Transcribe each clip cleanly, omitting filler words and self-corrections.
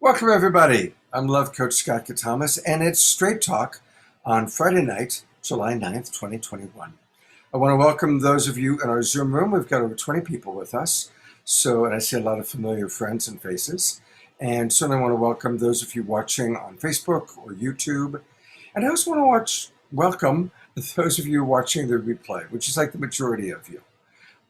Welcome, everybody. I'm Love Coach Scott Katamas, and it's Straight Talk on Friday night, July 9th, 2021. I want to welcome those of you in our Zoom room. We've got over 20 people with us, and I see a lot of familiar friends and faces. And certainly want to welcome those of you watching on Facebook or YouTube. And I also want to welcome those of you watching the replay, which is like the majority of you.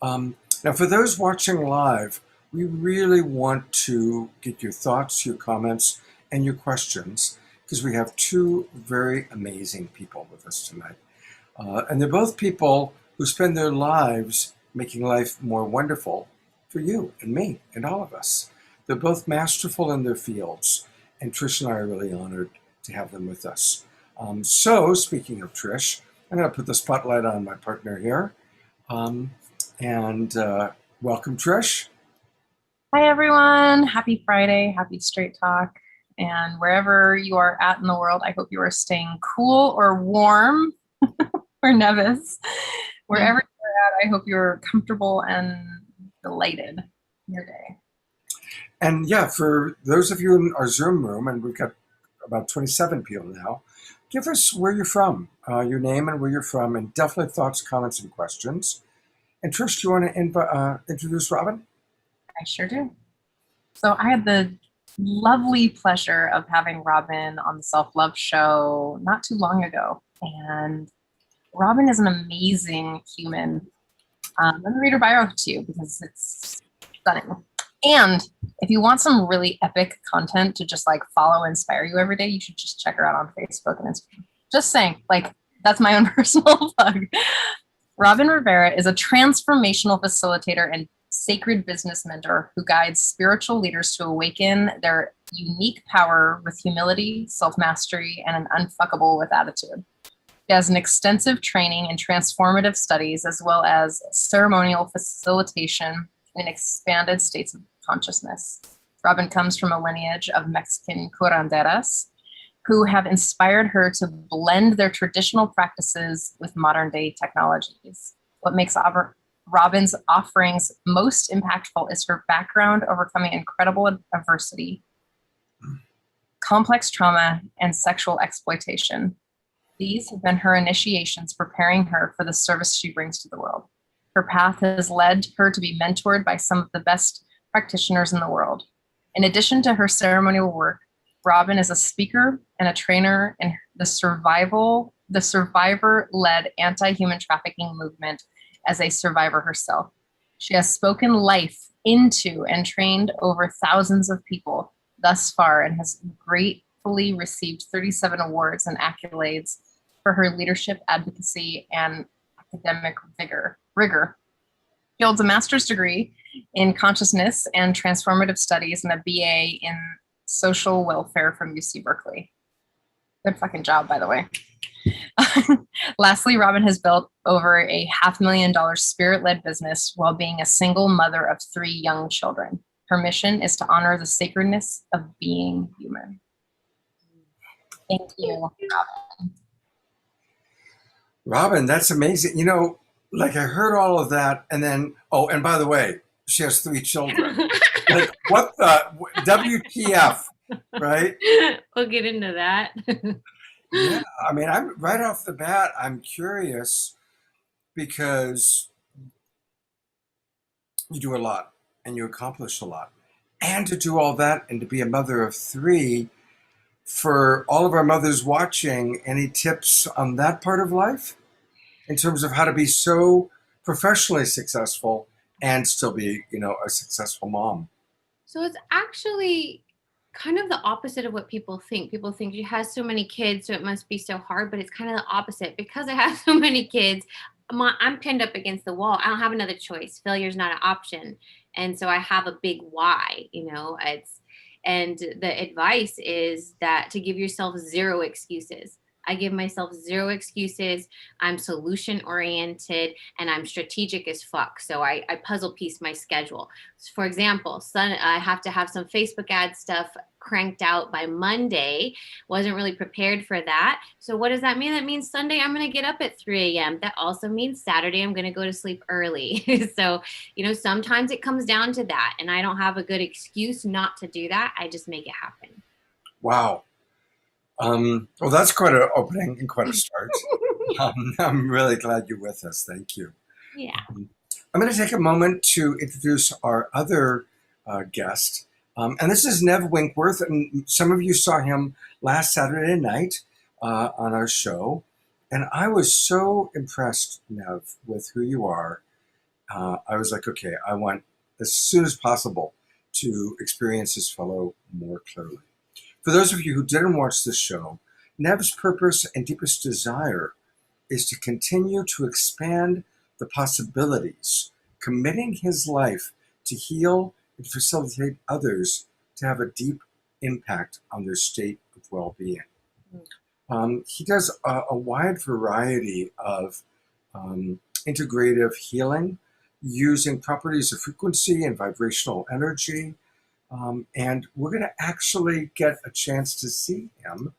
Now, for those watching live, we really want to get your thoughts, your comments, and your questions, because we have two very amazing people with us tonight. And they're both people who spend their lives making life more wonderful for you and me and all of us. They're both masterful in their fields, and Trish and I are really honored to have them with us. So, speaking of Trish, I'm going to put the spotlight on my partner here. Welcome, Trish. Hi, everyone. Happy Friday. Happy Straight Talk. And wherever you are at in the world, I hope you are staying cool or warm or nervous. Wherever you're at, I hope you're comfortable and delighted in your day. And yeah, for those of you in our Zoom room, and we've got about 27 people now, give us where you're from, your name and where you're from, and definitely thoughts, comments, and questions. And Trish, do you want to introduce Robin? I sure do. So I had the lovely pleasure of having Robin on the Self-Love Show not too long ago. And Robin is an amazing human. Let me read her bio to you because it's stunning. And if you want some really epic content to just like follow and inspire you every day, you should just check her out on Facebook and Instagram. Just saying, like, that's my own personal plug. Robin Rivera is a transformational facilitator and sacred business mentor who guides spiritual leaders to awaken their unique power with humility, self-mastery, and an unfuckable with attitude. She has an extensive training in transformative studies as well as ceremonial facilitation in expanded states of consciousness. Robin comes from a lineage of Mexican curanderas who have inspired her to blend their traditional practices with modern-day technologies. What makes Robin's offerings most impactful is her background overcoming incredible adversity, complex trauma, and sexual exploitation. These have been her initiations preparing her for the service she brings to the world. Her path has led her to be mentored by some of the best practitioners in the world. In addition to her ceremonial work, Robin is a speaker and a trainer in the survivor-led anti-human trafficking movement as a survivor herself. She has spoken life into and trained over thousands of people thus far and has gratefully received 37 awards and accolades for her leadership, advocacy, and academic rigor. She holds a master's degree in consciousness and transformative studies and a BA in social welfare from UC Berkeley. Good fucking job, by the way. Lastly, Robin has built over a $500,000 spirit-led business while being a single mother of 3 young children. Her mission is to honor the sacredness of being human. Thank you, Robin. Robin, that's amazing. You know, like I heard all of that, and then, oh, and by the way, she has 3 children. Like, what the WTF, right? We'll get into that. Yeah, I mean, I'm right off the bat, I'm curious because you do a lot and you accomplish a lot. And to do all that and to be a mother of 3, for all of our mothers watching, any tips on that part of life in terms of how to be so professionally successful and still be, a successful mom? So it's actually kind of the opposite of what people think. People think she has so many kids, so it must be so hard, but it's kind of the opposite. Because I have so many kids, I'm pinned up against the wall. I don't have another choice. Failure is not an option. And so I have a big why, and the advice is that to give yourself 0 excuses. I give myself 0 excuses. I'm solution oriented and I'm strategic as fuck. So I puzzle piece my schedule. For example, I have to have some Facebook ad stuff cranked out by Monday. Wasn't really prepared for that. So what does that mean? That means Sunday I'm going to get up at 3 a.m. That also means Saturday I'm going to go to sleep early. So, sometimes it comes down to that, and I don't have a good excuse not to do that. I just make it happen. Wow. Well, that's quite an opening and quite a start. I'm really glad you're with us. Thank you. Yeah. I'm going to take a moment to introduce our other guest. And this is Nev Winkworth. And some of you saw him last Saturday night on our show. And I was so impressed, Nev, with who you are. I was like, okay, I want as soon as possible to experience this fellow more clearly. For those of you who didn't watch the show, Nev's purpose and deepest desire is to continue to expand the possibilities, committing his life to heal and facilitate others to have a deep impact on their state of well-being. He does a wide variety of integrative healing using properties of frequency and vibrational energy. And we're going to actually get a chance to see him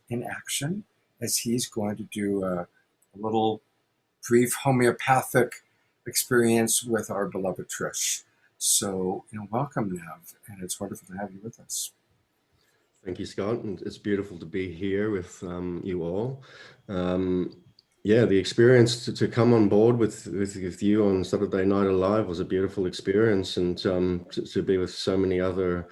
in action as he's going to do a little brief homeopathic experience with our beloved Trish. So, welcome, Nev, and it's wonderful to have you with us. Thank you, Scott, and it's beautiful to be here with you all. Yeah, the experience to come on board with you on Saturday Night Alive was a beautiful experience, and to be with so many other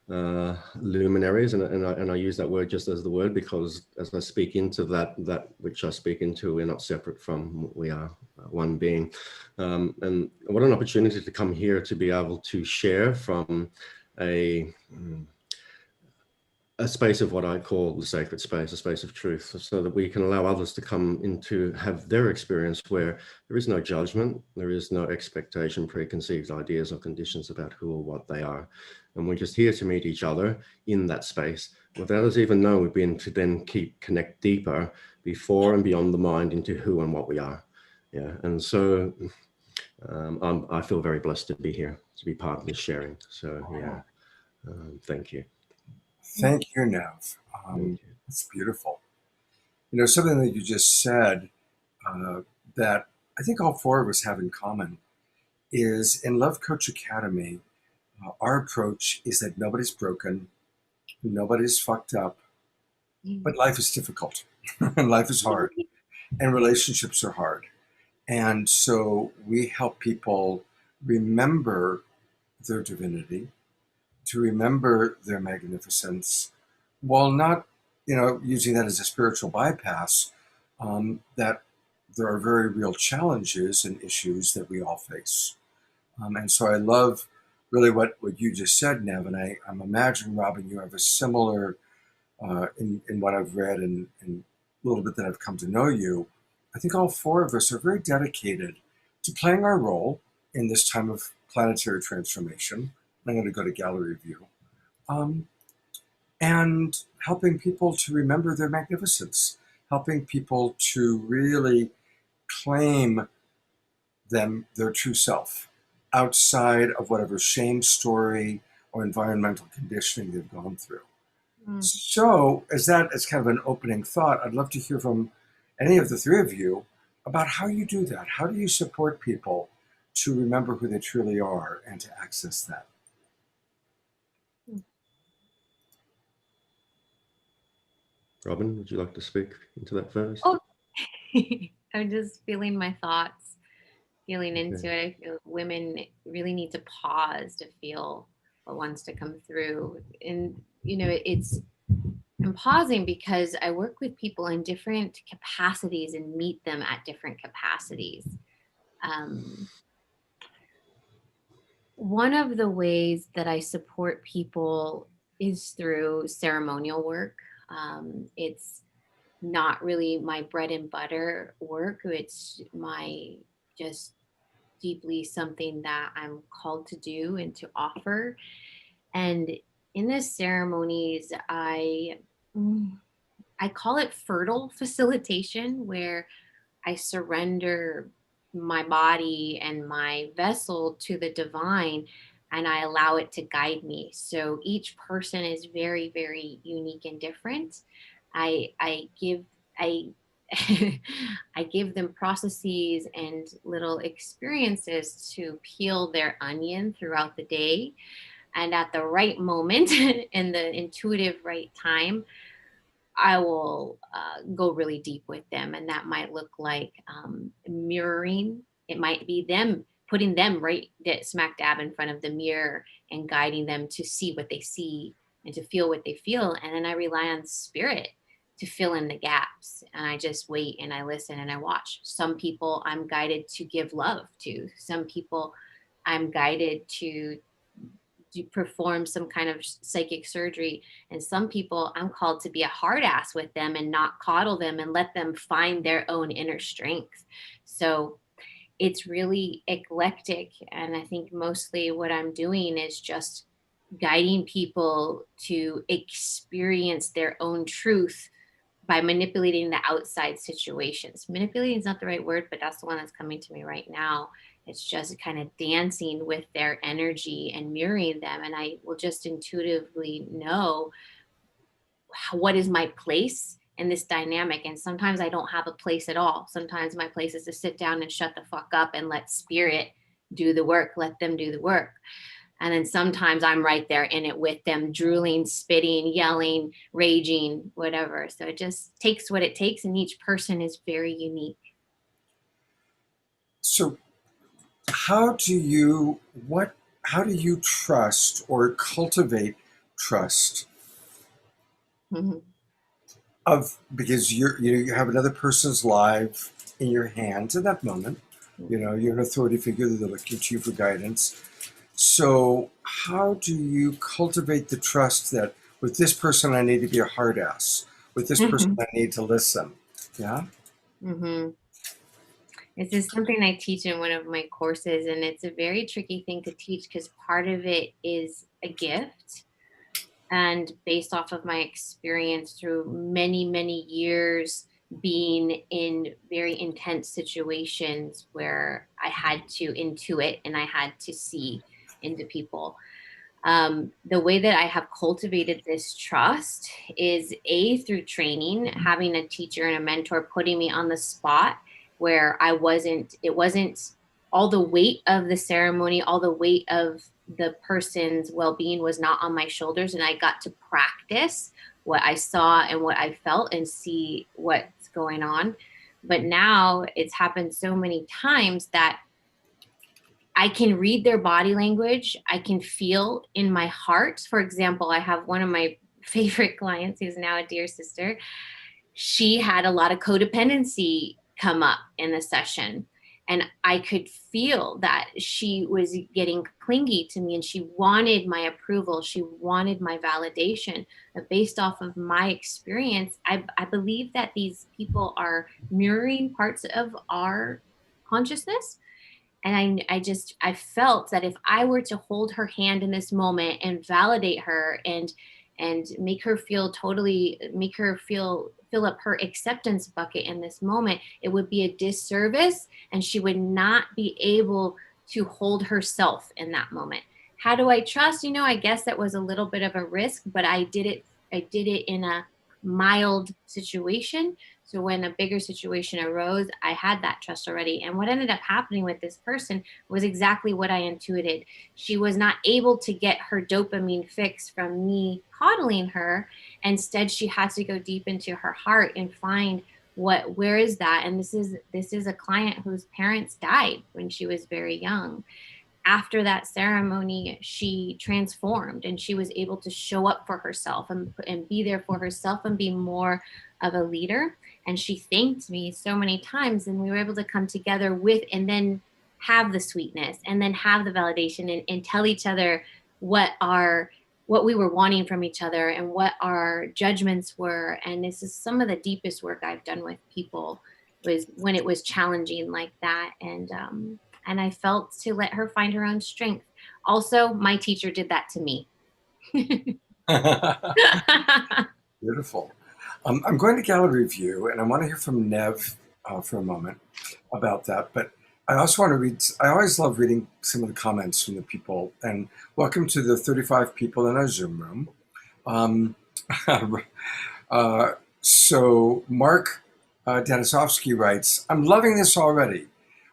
luminaries, and I use that word just as the word because as I speak into that which I speak into, we're not separate from, we are one being. And what an opportunity to come here to be able to share from a space of what I call the sacred space, a space of truth, so that we can allow others to come into have their experience where there is no judgment, there is no expectation, preconceived ideas or conditions about who or what they are. And we're just here to meet each other in that space without us even knowing we've been to then connect deeper before and beyond the mind into who and what we are. Yeah, and so I feel very blessed to be here, to be part of this sharing. So yeah, thank you. Thank you, Nev. It's beautiful. Something that you just said that I think all four of us have in common is in Love Coach Academy, our approach is that nobody's broken, nobody's fucked up, but life is difficult and life is hard and relationships are hard. And so we help people remember their divinity, to remember their magnificence, while not, using that as a spiritual bypass, that there are very real challenges and issues that we all face. And so I love really what you just said, Nev, and I'm imagining, Robin, you have a similar, in what I've read and a little bit that I've come to know you. I think all four of us are very dedicated to playing our role in this time of planetary transformation. I'm going to go to gallery view. And helping people to remember their magnificence, helping people to really claim their true self outside of whatever shame story or environmental conditioning they've gone through. So as kind of an opening thought, I'd love to hear from any of the three of you about how you do that. How do you support people to remember who they truly are and to access that? Robin, would you like to speak into that first? Oh, I'm just feeling my thoughts, feeling into it. I feel women really need to pause to feel what wants to come through. And, I'm pausing because I work with people in different capacities and meet them at different capacities. One of the ways that I support people is through ceremonial work. It's not really my bread and butter work. It's my just deeply something that I'm called to do and to offer. And in the ceremonies, I call it fertile facilitation, where I surrender my body and my vessel to the divine, and I allow it to guide me. So each person is very, very unique and different. I give I I give them processes and little experiences to peel their onion throughout the day. And at the right moment, in the intuitive right time, I will go really deep with them. And that might look like mirroring. It might be them, putting them right smack dab in front of the mirror and guiding them to see what they see and to feel what they feel. And then I rely on spirit to fill in the gaps. And I just wait and I listen and I watch. Some people I'm guided to give love to, some people I'm guided to perform some kind of psychic surgery, and some people I'm called to be a hard ass with them and not coddle them and let them find their own inner strength. So it's really eclectic, and I think mostly what I'm doing is just guiding people to experience their own truth by manipulating the outside situations. Manipulating is not the right word, but that's the one that's coming to me right now. It's just kind of dancing with their energy and mirroring them. And I will just intuitively know what is my place in this dynamic. And sometimes I don't have a place at all. Sometimes my place is to sit down and shut the fuck up and let spirit do the work, let them do the work. And then sometimes I'm right there in it with them, drooling, spitting, yelling, raging, whatever. So it just takes what it takes, and each person is very unique. So how do you trust or cultivate trust? Mhm. Because you have another person's life in your hands in that moment. You're an authority figure, they're looking to you for guidance. So how do you cultivate the trust that with this person I need to be a hard ass, with this person I need to listen? Yeah. Mm-hmm. This is something I teach in one of my courses, and it's a very tricky thing to teach because part of it is a gift. And based off of my experience through many, many years being in very intense situations where I had to intuit and I had to see into people. The way that I have cultivated this trust is through training, having a teacher and a mentor putting me on the spot where it wasn't all the weight of the ceremony, all the weight of the person's well-being was not on my shoulders. And I got to practice what I saw and what I felt and see what's going on. But now it's happened so many times that I can read their body language. I can feel in my heart. For example, I have one of my favorite clients who's now a dear sister. She had a lot of codependency come up in the session. And I could feel that she was getting clingy to me and she wanted my approval. She wanted my validation. But based off of my experience, I believe that these people are mirroring parts of our consciousness. And I felt that if I were to hold her hand in this moment and validate her and make her feel fill up her acceptance bucket in this moment, it would be a disservice and she would not be able to hold herself in that moment. How do I trust? I guess that was a little bit of a risk, but I did it in a mild situation. So when a bigger situation arose, I had that trust already. And what ended up happening with this person was exactly what I intuited. She was not able to get her dopamine fix from me coddling her. Instead, she had to go deep into her heart and find where is that? And this is a client whose parents died when she was very young. After that ceremony, she transformed and she was able to show up for herself and be there for herself and be more of a leader. And she thanked me so many times, and we were able to come together with and then have the sweetness and then have the validation and tell each other what we were wanting from each other and what our judgments were. And this is some of the deepest work I've done with people, was when it was challenging like that. And I felt to let her find her own strength. Also, my teacher did that to me. Beautiful. I'm going to gallery view, and I want to hear from Nev for a moment about that. But I also want to read, I always love reading some of the comments from the people. And welcome to the 35 people in our Zoom room. Um, so Mark Denisovsky writes, I'm loving this already.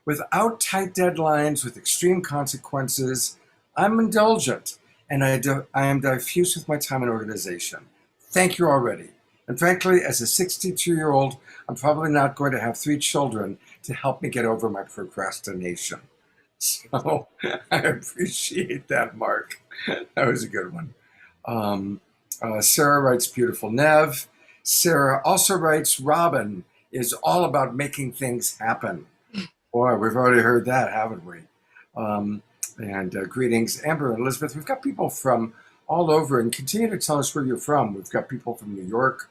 Without tight deadlines, with extreme consequences, I'm indulgent and I am diffuse with my time and organization. Thank you already. And frankly, as a 62-year-old, I'm probably not going to have 3 children to help me get over my procrastination. So I appreciate that, Mark. That was a good one. Sarah writes, beautiful Nev. Sarah also writes, Robin is all about making things happen. Boy, we've already heard that, haven't we? And greetings, Amber and Elizabeth. We've got people from all over, and continue to tell us where you're from. We've got people from New York,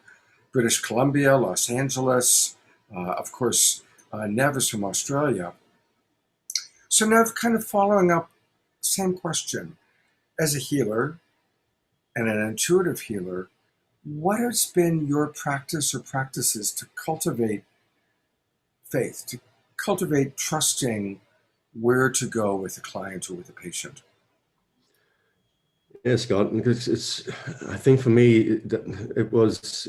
British Columbia, Los Angeles. Of course, Nev is from Australia. So Nev, kind of following up, same question. As a healer and an intuitive healer, what has been your practice or practices to cultivate faith, to cultivate trusting where to go with a client or with a patient? Yeah, Scott, because I think for me, it was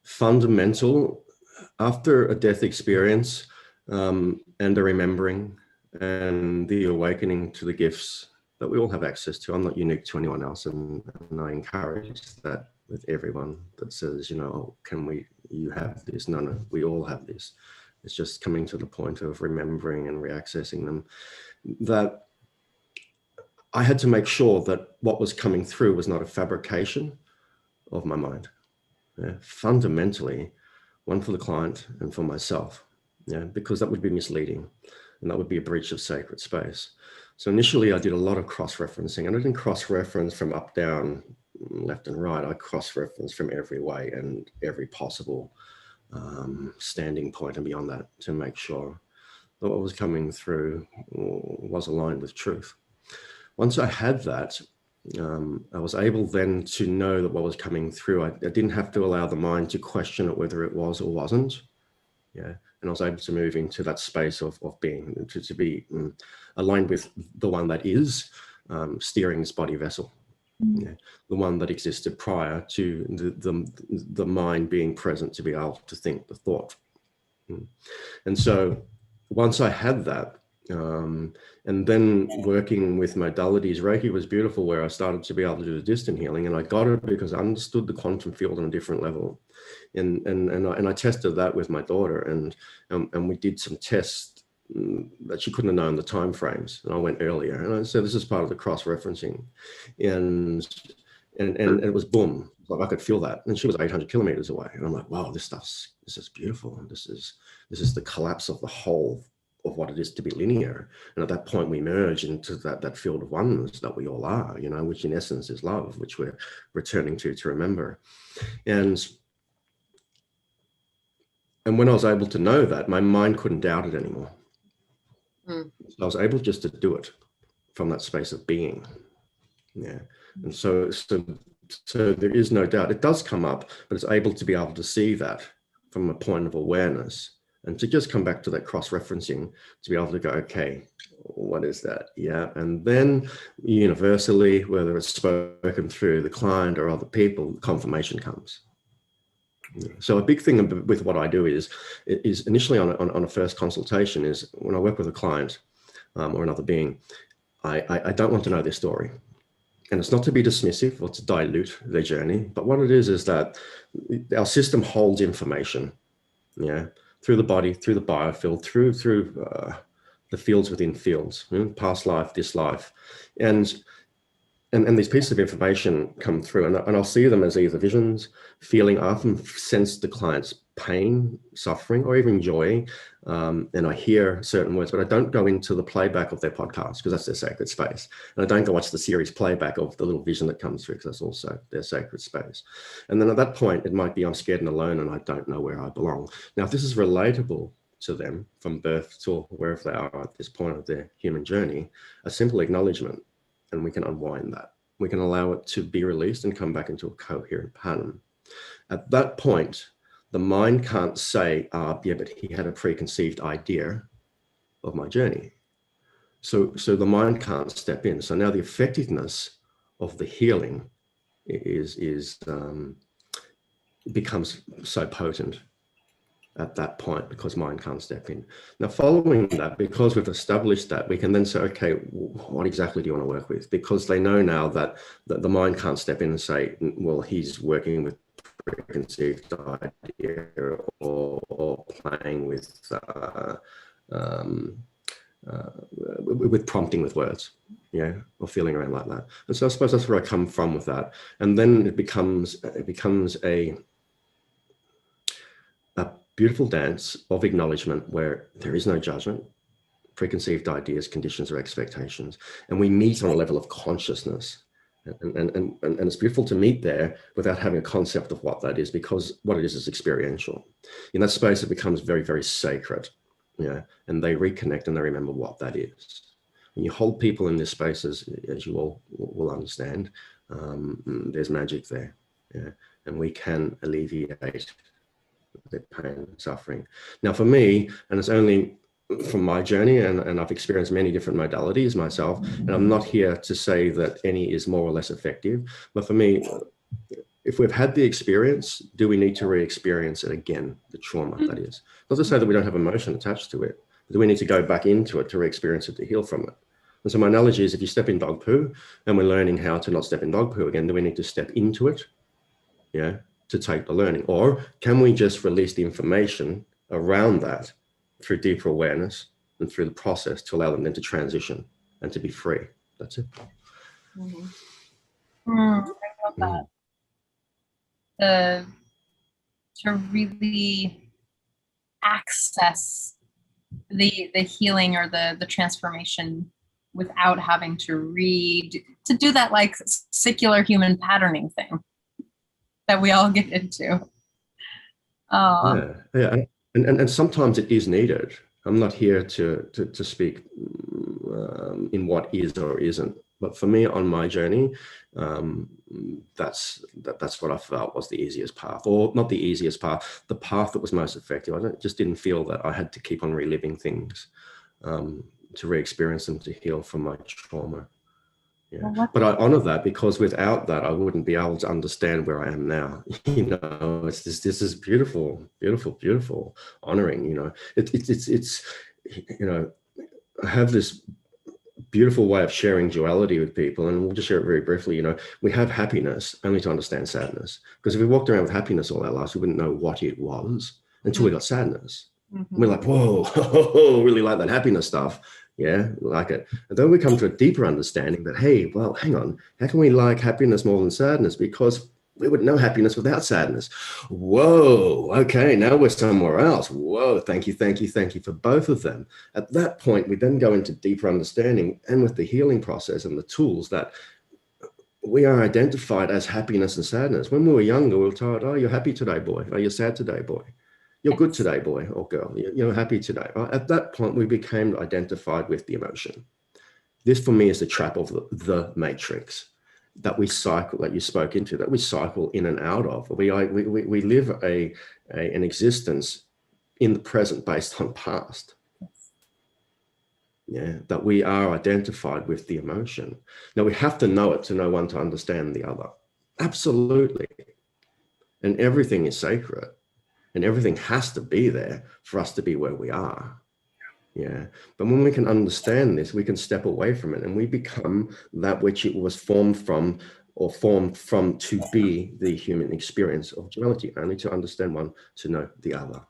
fundamental after a death experience and the remembering and the awakening to the gifts that we all have access to. I'm not unique to anyone else, and I encourage that with everyone that says, you know, you have this. No, we all have this. It's just coming to the point of remembering and reaccessing them. That I had to make sure that what was coming through was not a fabrication of my mind. Yeah, fundamentally, one for the client and for myself, yeah, because that would be misleading and that would be a breach of sacred space. So initially I did a lot of cross-referencing, and I didn't cross-reference from up, down, left and right. I cross-referenced from every way and every possible standing point and beyond that to make sure that what was coming through was aligned with truth. Once I had that, I was able then to know that what was coming through, I didn't have to allow the mind to question it whether it was or wasn't. Yeah, and I was able to move into that space of being, to be aligned with the one that is steering this body vessel. Yeah, the one that existed prior to the mind being present to be able to think the thought. And so once I had that, and then working with modalities, Reiki was beautiful, where I started to be able to do the distant healing, and I got it because I understood the quantum field on a different level. And I tested that with my daughter, and we did some tests that she couldn't have known the time frames, and I went earlier, and I said, this is part of the cross-referencing, and it was boom, like I could feel that, and she was 800 kilometers away, and I'm like, wow, this is beautiful, and this is the collapse of the whole of what it is to be linear. And at that point we merge into that field of oneness that we all are, you know, which in essence is love, which we're returning to remember. And when I was able to know that, my mind couldn't doubt it anymore. So I was able just to do it from that space of being. Yeah. And so there is no doubt. It does come up, but it's able to be able to see that from a point of awareness, and to just come back to that cross-referencing, to be able to go, okay, what is that? Yeah. And then universally, whether it's spoken through the client or other people, confirmation comes. So a big thing with what I do is initially on a first consultation is when I work with a client or another being, I don't want to know their story. And it's not to be dismissive or to dilute their journey, but what it is that our system holds information, yeah, through the body, through the biofield, through the fields within fields, past life, this life, and these pieces of information come through, and I'll see them as either visions, feeling. I often sense the client's pain, suffering, or even joy, and I hear certain words, but I don't go into the playback of their podcast because that's their sacred space, and I don't go watch the series playback of the little vision that comes through because that's also their sacred space. And then at that point, it might be I'm scared and alone, and I don't know where I belong. Now, if this is relatable to them from birth to wherever they are at this point of their human journey, a simple acknowledgement, and we can unwind that. We can allow it to be released and come back into a coherent pattern. At that point, the mind can't say, yeah, but he had a preconceived idea. of my journey. So the mind can't step in. So now the effectiveness of the healing becomes so potent at that point, because mind can't step in. Now, following that, because we've established that, we can then say, okay, what exactly do you want to work with? Because they know now that the mind can't step in and say, well, he's working with preconceived idea or playing with prompting with words, yeah, or feeling around like that. And so I suppose that's where I come from with that. And then it becomes a beautiful dance of acknowledgement where there is no judgment, preconceived ideas, conditions, or expectations, and we meet on a level of consciousness. And it's beautiful to meet there without having a concept of what that is, because what it is experiential. In that space, it becomes very, very sacred, yeah, and they reconnect and they remember what that is. When you hold people in this space, as you all will understand, there's magic there, yeah, and we can alleviate their pain and suffering. Now, for me, and it's only from my journey, and I've experienced many different modalities myself, and I'm not here to say that any is more or less effective, but for me, if we've had the experience, do we need to re-experience it again, the trauma, that is? Not to say that we don't have emotion attached to it, but do we need to go back into it to re-experience it, to heal from it? And so my analogy is, if you step in dog poo and we're learning how to not step in dog poo again, do we need to step into it, yeah, to take the learning? Or can we just release the information around that through deeper awareness and through the process to allow them then to transition and to be free? That's it. I love that. To really access the healing or the transformation without having to read, to do that like secular human patterning thing that we all get into. Yeah. And sometimes it is needed. I'm not here to speak in what is or isn't, but for me on my journey, that's what I felt was the easiest path, or not the easiest path, the path that was most effective. I just didn't feel that I had to keep on reliving things to re-experience them, to heal from my trauma. Yeah. But I honor that, because without that, I wouldn't be able to understand where I am now. You know, this is beautiful, beautiful, beautiful honoring. You know, it's you know, I have this beautiful way of sharing duality with people, and we'll just share it very briefly. You know, we have happiness only to understand sadness, because if we walked around with happiness all our lives, we wouldn't know what it was until we got sadness. We're like, whoa, really like that happiness stuff. Yeah, like it. And then we come to a deeper understanding that, hey, well, hang on, how can we like happiness more than sadness? Because we wouldn't know happiness without sadness. Whoa, okay, now we're somewhere else. Whoa, thank you for both of them. At that point, we then go into deeper understanding, and with the healing process and the tools, that we are identified as happiness and sadness. When we were younger, we were told, oh, you're happy today, boy. Oh, you're sad today, boy. You're good today, boy or girl. You're happy today. Right? At that point, we became identified with the emotion. This, for me, is the trap of the matrix that we cycle, that you spoke into, that we cycle in and out of. We live an existence in the present based on past. Yeah, that we are identified with the emotion. Now, we have to know it to know one to understand the other. Absolutely. And everything is sacred. And everything has to be there for us to be where we are. Yeah. But when we can understand this, we can step away from it, and we become that which it was formed from, or formed from, to be the human experience of duality, only to understand one to know the other.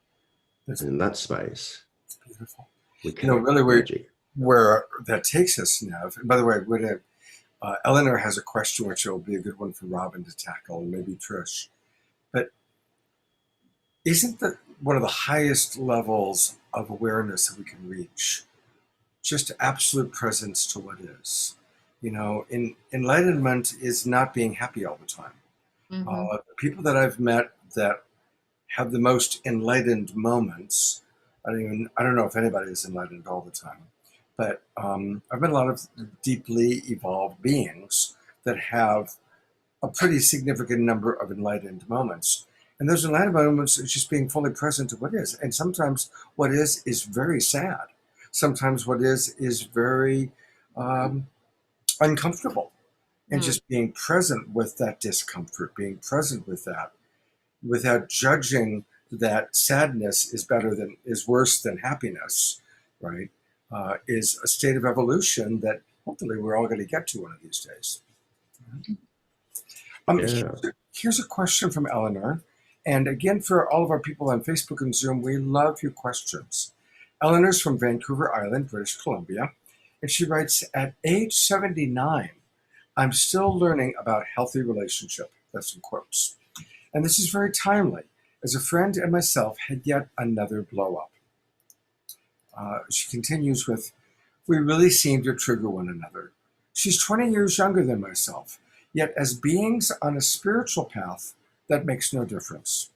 And in that space, it's beautiful. We can, really magic. Where that takes us, Nev. And by the way, Eleanor has a question which will be a good one for Robin to tackle, and maybe Trish. But isn't that one of the highest levels of awareness that we can reach? Just absolute presence to what is. You know, enlightenment is not being happy all the time. People that I've met that have the most enlightened moments, I don't know if anybody is enlightened all the time, but I've met a lot of deeply evolved beings that have a pretty significant number of enlightened moments. And those enlightened moments are just being fully present to what is. And sometimes what is very sad. sometimes what is very uncomfortable. And Mm. just being present with that discomfort, being present with that, without judging that sadness is worse than happiness, right? Is a state of evolution that hopefully we're all going to get to one of these days. Yeah. Here's a question from Eleanor. And again, for all of our people on Facebook and Zoom, we love your questions. Eleanor's from Vancouver Island, British Columbia. And she writes, at age 79, I'm still learning about healthy relationship. That's in quotes. And this is very timely, as a friend and myself had yet another blow up. She continues with, we really seem to trigger one another. She's 20 years younger than myself, yet as beings on a spiritual path, that makes no difference.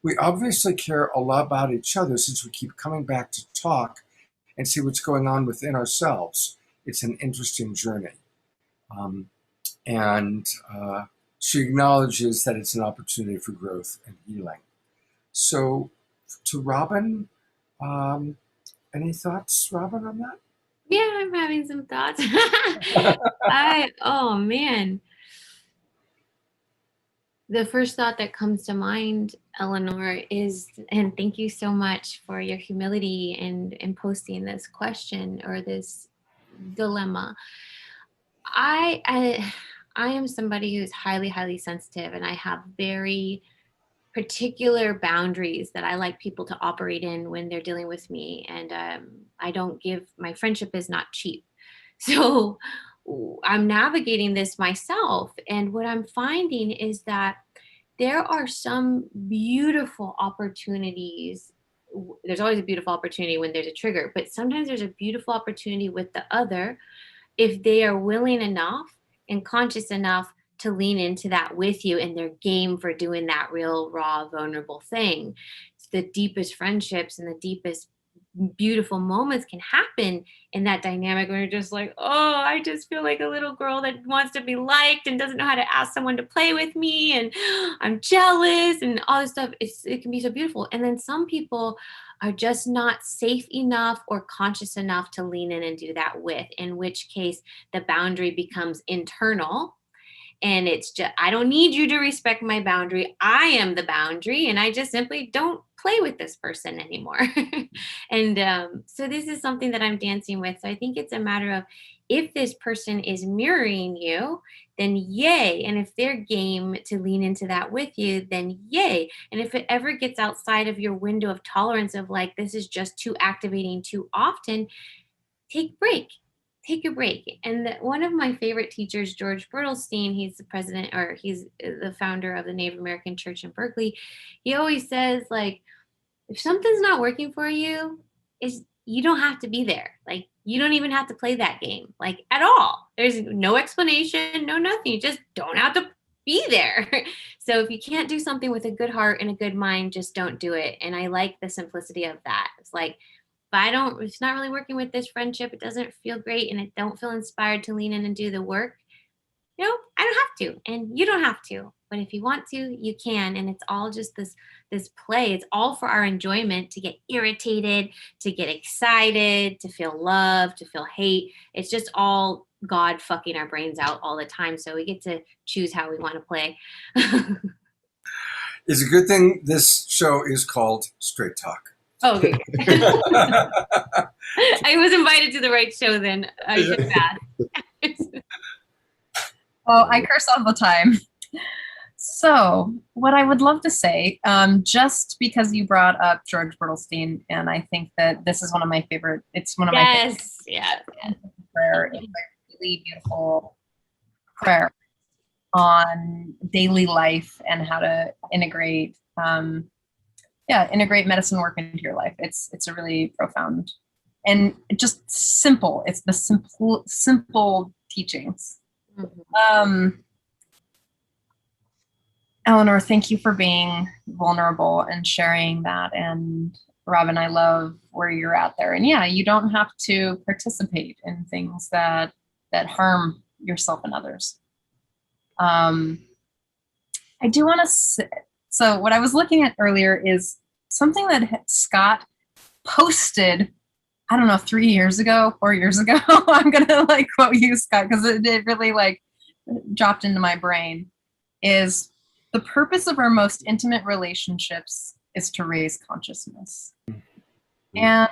We obviously care a lot about each other since we keep coming back to talk and see what's going on within ourselves. It's an interesting journey. And she acknowledges that it's an opportunity for growth and healing. So to Robin, any thoughts, Robin, on that? Yeah, I'm having some thoughts. Oh man. The first thought that comes to mind, Eleanor, is, and thank you so much for your humility in posting this question or this dilemma. I am somebody who's highly sensitive, and I have very particular boundaries that I like people to operate in when they're dealing with me. And I don't give, my friendship is not cheap. So I'm navigating this myself. And what I'm finding is that there are some beautiful opportunities. There's always a beautiful opportunity when there's a trigger, but sometimes there's a beautiful opportunity with the other if they are willing enough and conscious enough to lean into that with you, and they're game for doing that real, raw, vulnerable thing. It's the deepest friendships and the deepest beautiful moments can happen in that dynamic when you're just like, oh, I just feel like a little girl that wants to be liked and doesn't know how to ask someone to play with me, and I'm jealous and all this stuff. It can be so beautiful. And then some people are just not safe enough or conscious enough to lean in and do that with, in which case the boundary becomes internal. And it's just, I don't need you to respect my boundary. I am the boundary, and I just simply don't play with this person anymore. And so this is something that I'm dancing with. So I think it's a matter of, if this person is mirroring you, then yay. And if they're game to lean into that with you, then yay. And if it ever gets outside of your window of tolerance of like, this is just too activating too often, take a break. Take a break. And one of my favorite teachers, George Bertelstein, he's the president, or he's the founder of the Native American Church in Berkeley. He always says, like, if something's not working for you, you don't have to be there. Like, you don't even have to play that game, like, at all. There's no explanation, no nothing. You just don't have to be there. So if you can't do something with a good heart and a good mind, just don't do it. And I like the simplicity of that. It's like, if it's not really working with this friendship, it doesn't feel great, and I don't feel inspired to lean in and do the work, I don't have to, and you don't have to. But if you want to, you can. And it's all just this play. It's all for our enjoyment, to get irritated, to get excited, to feel love, to feel hate. It's just all God fucking our brains out all the time. So we get to choose how we want to play. It's a good thing this show is called Straight Talk. Oh, okay. I was invited to the right show then. I should pass. Oh, I curse all the time. So what I would love to say, just because you brought up George Bertelstein, and I think that this is one of my favorite, it's one of my favorite prayer. It's a really beautiful prayer on daily life and how to integrate medicine work into your life. It's a really profound and just simple. It's the simple teachings. Mm-hmm. Eleanor, thank you for being vulnerable and sharing that. And Robin, I love where you're at there. And yeah, you don't have to participate in things that harm yourself and others. I do want to so what I was looking at earlier is something that Scott posted I don't know, 3 years ago, 4 years ago. I'm gonna like quote you, Scott, because it really like dropped into my brain. Is the purpose of our most intimate relationships is to raise consciousness. And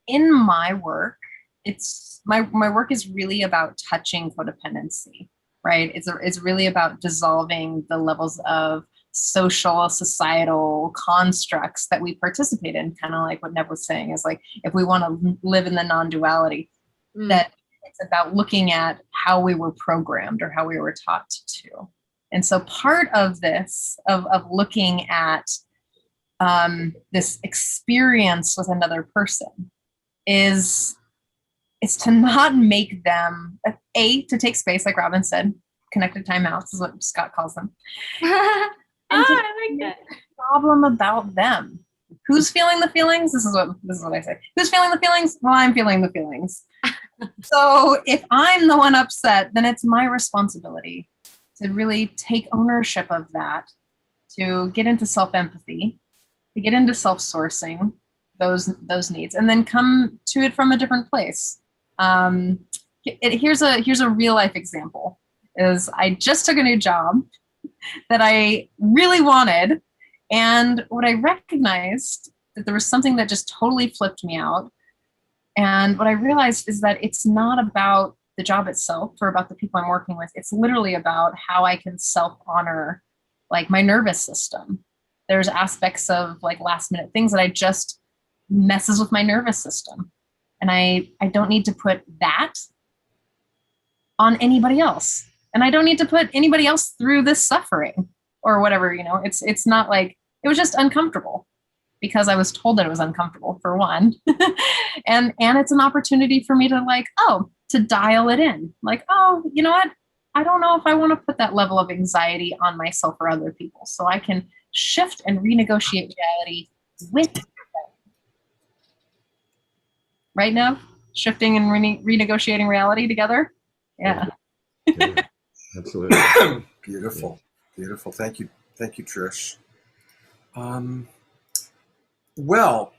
in my work, it's my work is really about touching codependency, right? It's really about dissolving the levels of social, societal constructs that we participate in, kind of like what Nev was saying, is like if we want to live in the non-duality, that it's about looking at how we were programmed or how we were taught to. And so part of this, of looking at this experience with another person is to not make them, to take space, like Robin said, connected timeouts is what Scott calls them. I like that. Problem about them. Who's feeling the feelings? This is what I say. Who's feeling the feelings? Well, I'm feeling the feelings. So if I'm the one upset, then it's my responsibility to really take ownership of that, to get into self-empathy, to get into self-sourcing those needs, and then come to it from a different place. Here's a real life example. Is I just took a new job that I really wanted, and what I recognized that there was something that just totally flipped me out. And what I realized is that it's not about the job itself or about the people I'm working with. It's literally about how I can self-honor like my nervous system. There's aspects of like last minute things that I just messes with my nervous system. And I don't need to put that on anybody else. And I don't need to put anybody else through this suffering or whatever, it's not like, it was just uncomfortable because I was told that it was uncomfortable, for one. and it's an opportunity for me to like, to dial it in. Like, you know what? I don't know if I want to put that level of anxiety on myself or other people. So I can shift and renegotiate reality with them. Right now? Shifting and renegotiating reality together? Yeah. Yeah, absolutely. Beautiful. Beautiful. Thank you, Trish. Well,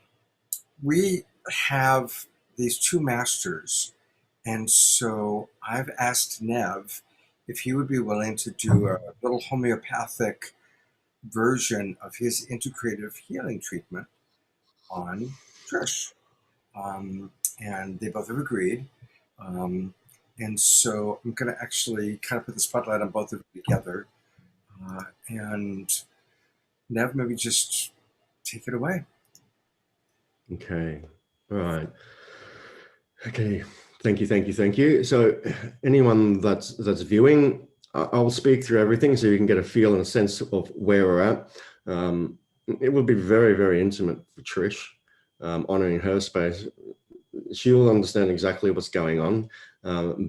we have these two masters, and so I've asked Nev if he would be willing to do a little homeopathic version of his integrative healing treatment on Trish. And they both have agreed. And so I'm going to actually kind of put the spotlight on both of you together. And Nev, maybe just take it away. Okay. All right. Okay. Thank you. So anyone that's viewing, I'll speak through everything so you can get a feel and a sense of where we're at. It will be very, very intimate for Trish, honoring her space. She will understand exactly what's going on,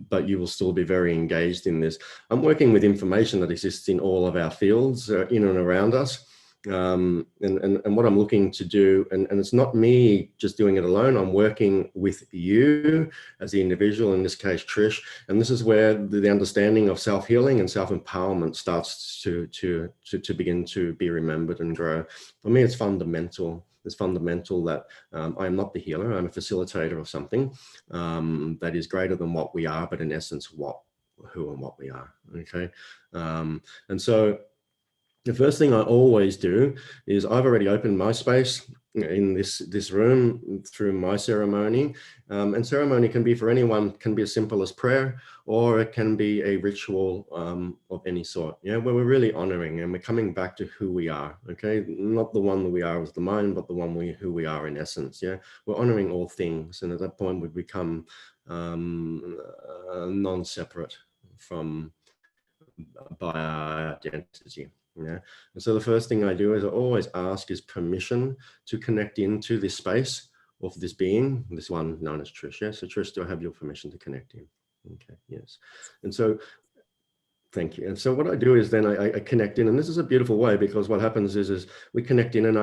but you will still be very engaged in this. I'm working with information that exists in all of our fields, in and around us. And what I'm looking to do, and it's not me just doing it alone, I'm working with you as the individual, in this case Trish, and this is where the understanding of self-healing and self-empowerment starts to begin to be remembered and grow. For me, it's fundamental. It's fundamental that I am not the healer. I'm a facilitator of something that is greater than what we are, but in essence, who and what we are. Okay, and so the first thing I always do is I've already opened my space in this room through my ceremony, and ceremony can be for anyone, can be as simple as prayer, or it can be a ritual of any sort, where we're really honoring and we're coming back to who we are. Okay, not the one that we are with the mind, but the one who we are in essence. We're honoring all things, and at that point we become non-separate from by our identity. And so the first thing I do is I always ask is permission to connect into this space of this being, this one known as Trish. So Trish, do I have your permission to connect in? Okay, yes. And so thank you. And so what I do is then I connect in, and this is a beautiful way, because what happens is we connect in, and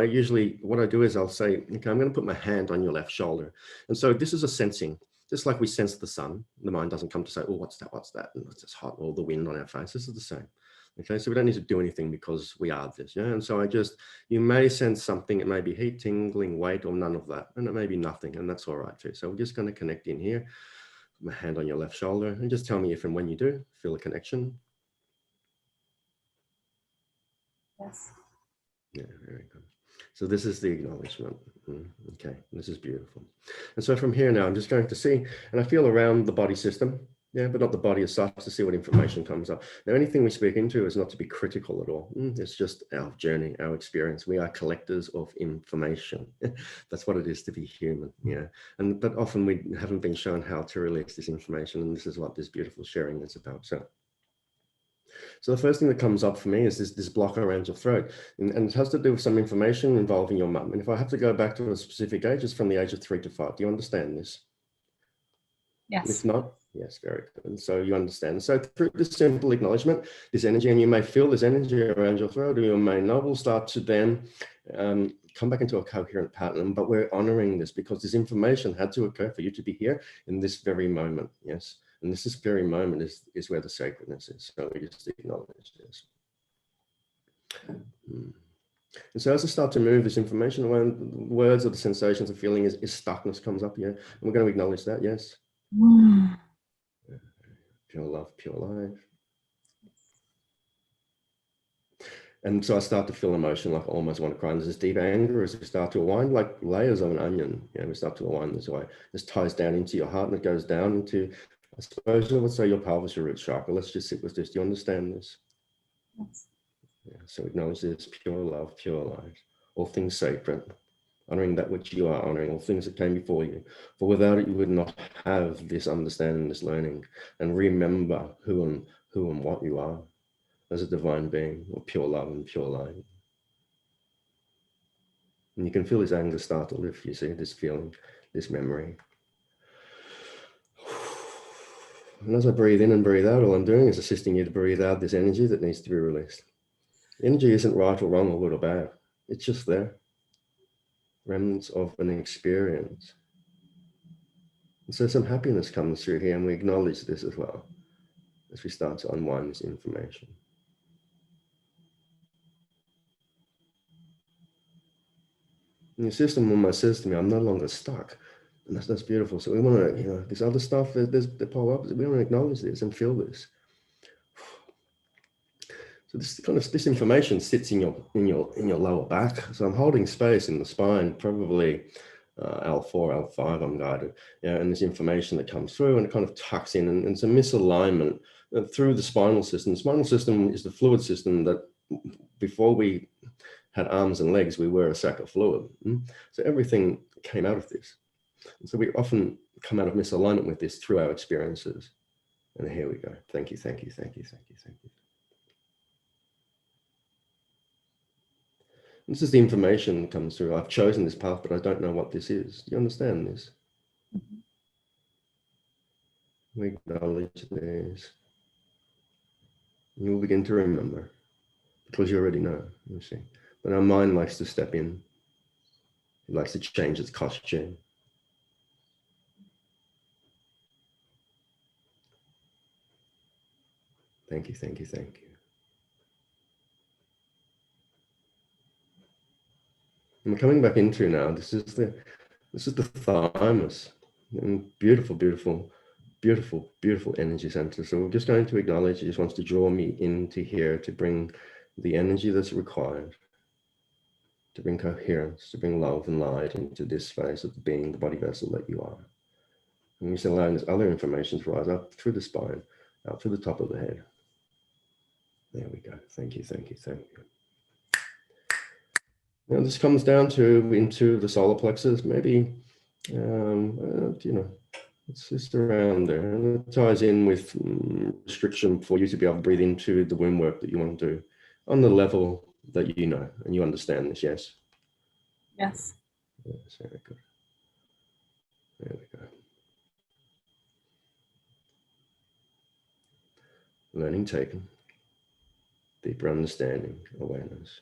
what I do is I'll say, okay, I'm going to put my hand on your left shoulder. And so this is a sensing. Just like we sense the sun, the mind doesn't come to say, oh, what's that? And it's just hot, or the wind on our face. This is the same. Okay, so we don't need to do anything because we are this. Yeah, and so you may sense something. It may be heat, tingling, weight, or none of that, and it may be nothing, and that's all right too. So we're just going to connect in here. My hand on your left shoulder, and just tell me if and when you do feel a connection. Yes. Yeah, very good. So this is the acknowledgement. Okay, this is beautiful. And so from here now, I'm just going to see, and I feel around the body system, yeah, but not the body as such, to see what information comes up. Now, anything we speak into is not to be critical at all. It's just our journey, our experience. We are collectors of information. That's what it is to be human, yeah. But often we haven't been shown how to release this information, and this is what this beautiful sharing is about. So the first thing that comes up for me is this block around your throat, and it has to do with some information involving your mum. And if I have to go back to a specific age, it's from the age of 3 to 5. Do you understand this? Yes. If not, yes, very good. And so you understand. So through this simple acknowledgement, this energy, and you may feel this energy around your throat, or your main knob will start to then come back into a coherent pattern. But we're honoring this because this information had to occur for you to be here in this very moment. Yes. And this very moment is where the sacredness is. So we just acknowledge this. And so as I start to move this information around, words or the sensations of feeling is stuckness comes up here. And we're going to acknowledge that, yes. Pure love, pure life. And so I start to feel emotion, like I almost want to cry. And there's this deep anger as we start to align, like layers of an onion. We start to align this way. This ties down into your heart, and it goes down into, I suppose I would say, your pelvis, your root chakra. Let's just sit with this. Do you understand this? Yes. Yeah, so acknowledge this: pure love, pure light, all things sacred, honoring that which you are honoring, all things that came before you. For without it, you would not have this understanding, this learning, and remember who and what you are as a divine being, or pure love and pure light. And you can feel this anger start to lift, you see, this feeling, this memory. And as I breathe in and breathe out, all I'm doing is assisting you to breathe out this energy that needs to be released. The energy isn't right or wrong or good or bad. It's just there. Remnants of an experience. And so some happiness comes through here, and we acknowledge this as well as we start to unwind this information. And your system almost says to me, I'm no longer stuck. And that's beautiful. So we want to, this other stuff, there's the polar opposite. We want to acknowledge this and feel this. So this information sits in your lower back. So I'm holding space in the spine, probably L4, L5, I'm guided. And this information that comes through, and it kind of tucks in, and it's a misalignment through the spinal system. The spinal system is the fluid system that before we had arms and legs, we were a sack of fluid. So everything came out of this. And so we often come out of misalignment with this through our experiences. And here we go. Thank you, thank you, thank you, thank you, thank you. This is the information that comes through. I've chosen this path, but I don't know what this is. Do you understand this? We acknowledge this. You'll begin to remember, because you already know, you see. But our mind likes to step in. It likes to change its costume. Thank you, thank you, thank you. And we're coming back into now, this is the thymus. And beautiful, beautiful, beautiful, beautiful energy center. So we're just going to acknowledge, it just wants to draw me into here to bring the energy that's required, to bring coherence, to bring love and light into this space of being the body vessel that you are. And we're just allowing this other information to rise up through the spine, out to the top of the head. There we go. Thank you, thank you, thank you. Now this comes down to into the solar plexus, maybe, it's just around there. And it ties in with restriction for you to be able to breathe into the womb work that you want to do on the level that you know and you understand this, yes? Yes. Yes, very good. There we go. Learning taken, deeper understanding, awareness.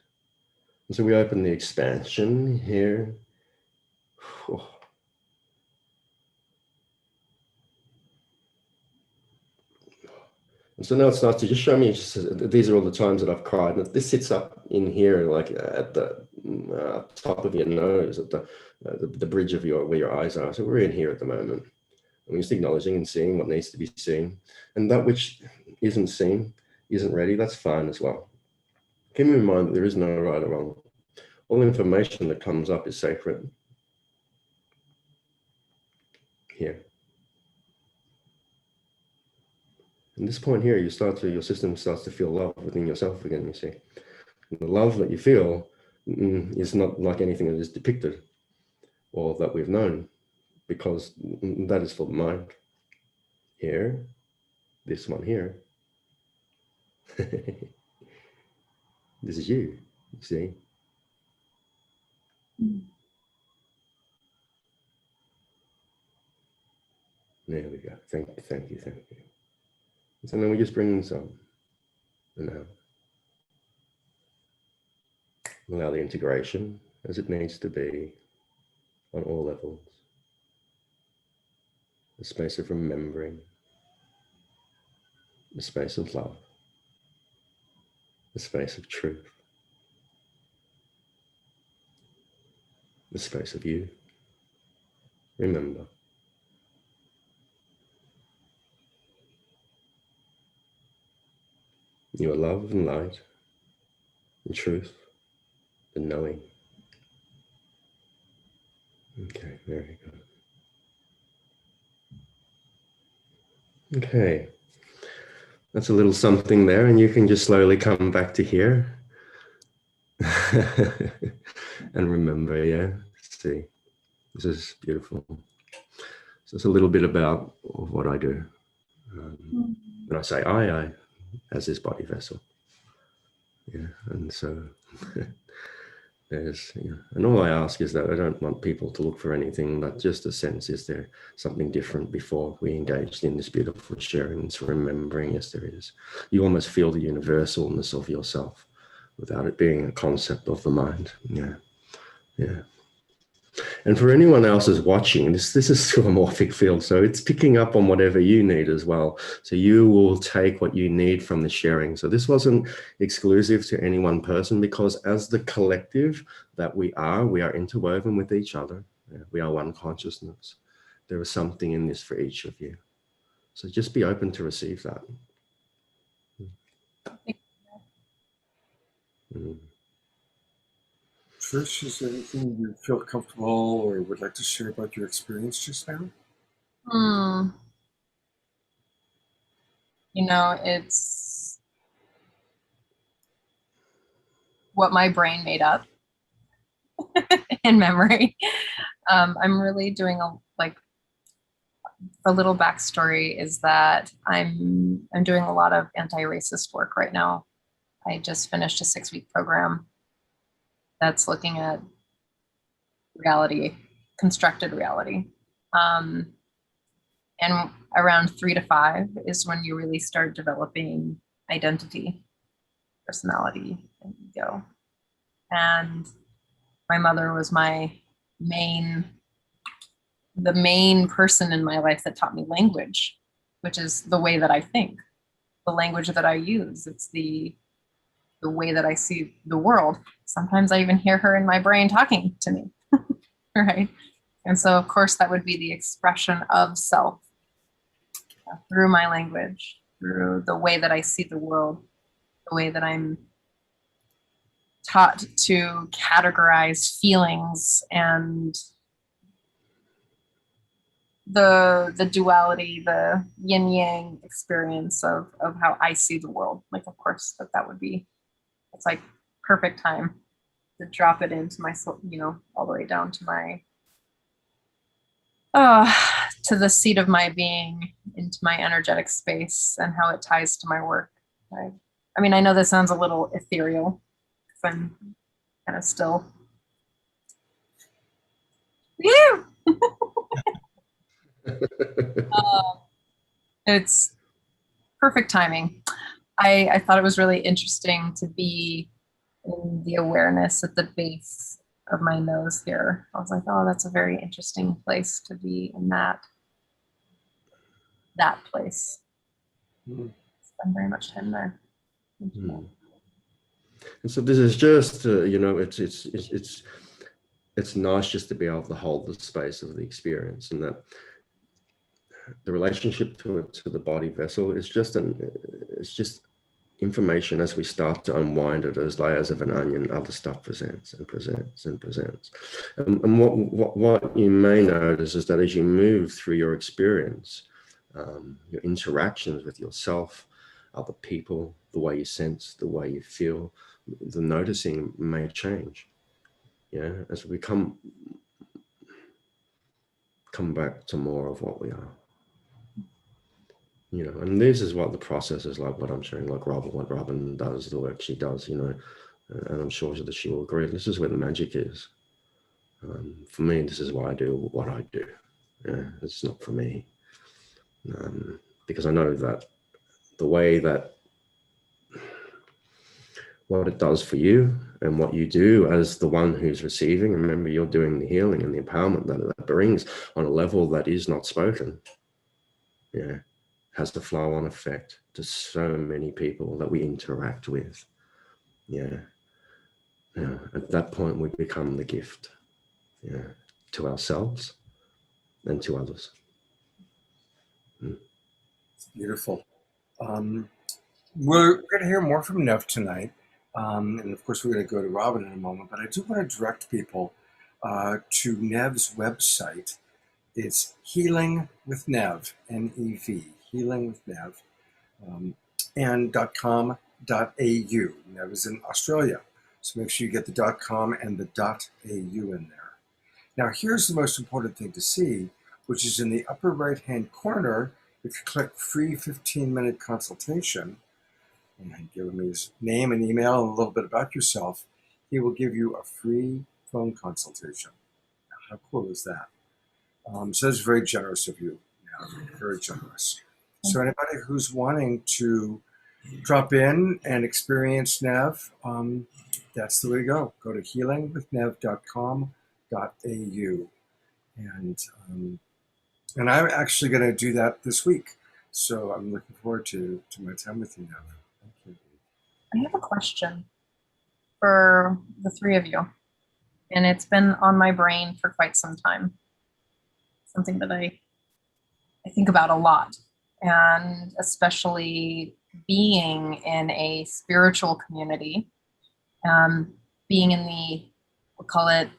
And so we open the expansion here. And so now it starts to just show me, these are all the times that I've cried. And this sits up in here, like at the top of your nose, at the bridge of where your eyes are. So we're in here at the moment. And we're just acknowledging and seeing what needs to be seen. And that which isn't seen, isn't ready, that's fine as well. Keep in mind that there is no right or wrong. All information that comes up is sacred. Here. At this point here, your system starts to feel love within yourself again, you see. And the love that you feel is not like anything that is depicted or that we've known, because that is for the mind. Here, this one here. This is you see. There we go. Thank you, thank you, thank you. So then we just bring some and out. Allow the integration as it needs to be on all levels. The space of remembering, the space of love, the space of truth, the space of you. Remember. You are love and light and truth and knowing. Okay, very good. Okay, that's a little something there, and you can just slowly come back to here. And remember, yeah, see, this is beautiful. So it's a little bit about what I do. When I say I, as this body vessel. Yeah, and so there's, and all I ask is that I don't want people to look for anything, but just a sense, is there something different before we engaged in this beautiful sharing, this remembering? Yes, there is. You almost feel the universalness of yourself without it being a concept of the mind. Yeah, yeah. And for anyone else who's watching, this is through a morphic field, so it's picking up on whatever you need as well. So you will take what you need from the sharing. So this wasn't exclusive to any one person, because as the collective that we are interwoven with each other. Yeah, we are one consciousness. There is something in this for each of you. So just be open to receive that. Trish, is there anything you feel comfortable or would like to share about your experience just now? It's what my brain made up in memory. I'm really doing a little backstory is that I'm doing a lot of anti-racist work right now. I just finished a 6-week program that's looking at reality, constructed reality. And around 3 to 5 is when you really start developing identity, personality, and ego. And my mother was the main person in my life that taught me language, which is the way that I think, the language that I use. It's the way that I see the world. Sometimes I even hear her in my brain talking to me, right? And so, of course, that would be the expression of self through my language, through the way that I see the world, the way that I'm taught to categorize feelings and the duality, the yin yang experience of how I see the world. Like, of course, that would be, it's like perfect time to drop it into my soul, all the way down to my to the seat of my being, into my energetic space and how it ties to my work. Right? I mean, I know this sounds a little ethereal because I'm kind of still. Yeah. It's perfect timing. I thought it was really interesting to be in the awareness at the base of my nose here. I was like, oh, that's a very interesting place to be in that place. spend very much time there. And so this is just, you know, it's nice just to be able to hold the space of the experience, and that the relationship to the body vessel is just it's just information. As we start to unwind it as layers of an onion, other stuff presents and presents and presents. And what you may notice is that as you move through your experience, your interactions with yourself, other people, the way you sense, the way you feel, the noticing may change. Yeah, as we come back to more of what we are. You know, and this is what the process is like, what I'm sharing, like what Robin does, the work she does, you know, and I'm sure that she will agree. This is where the magic is. For me, this is why I do what I do. Yeah, it's not for me. Because I know that the way that what it does for you and what you do as the one who's receiving, remember, you're doing the healing and the empowerment that brings on a level that is not spoken. Yeah. Has the flow-on effect to so many people that we interact with. Yeah. At that point, we become the gift, yeah, to ourselves and to others. It's beautiful. We're going to hear more from Nev tonight. And of course, we're going to go to Robin in a moment. But I do want to direct people to Nev's website. It's Healing with Nev, N-E-V, Healing with Nev, and .com.au. Nev is in Australia. So make sure you get the .com and the .au in there. Now, here's the most important thing to see, which is in the upper right-hand corner. If you click free 15-minute consultation, and give him his name and email and a little bit about yourself, he will give you a free phone consultation. How cool is that? So that's very generous of you. Yeah, very generous. So anybody who's wanting to drop in and experience Nev, that's the way to go. Go to healingwithnev.com.au. And I'm actually going to do that this week. So I'm looking forward to my time with you, Nev. Thank you. I have a question for the three of you, and it's been on my brain for quite some time. Something that I think about a lot, and especially being in a spiritual community, being in the, we'll call it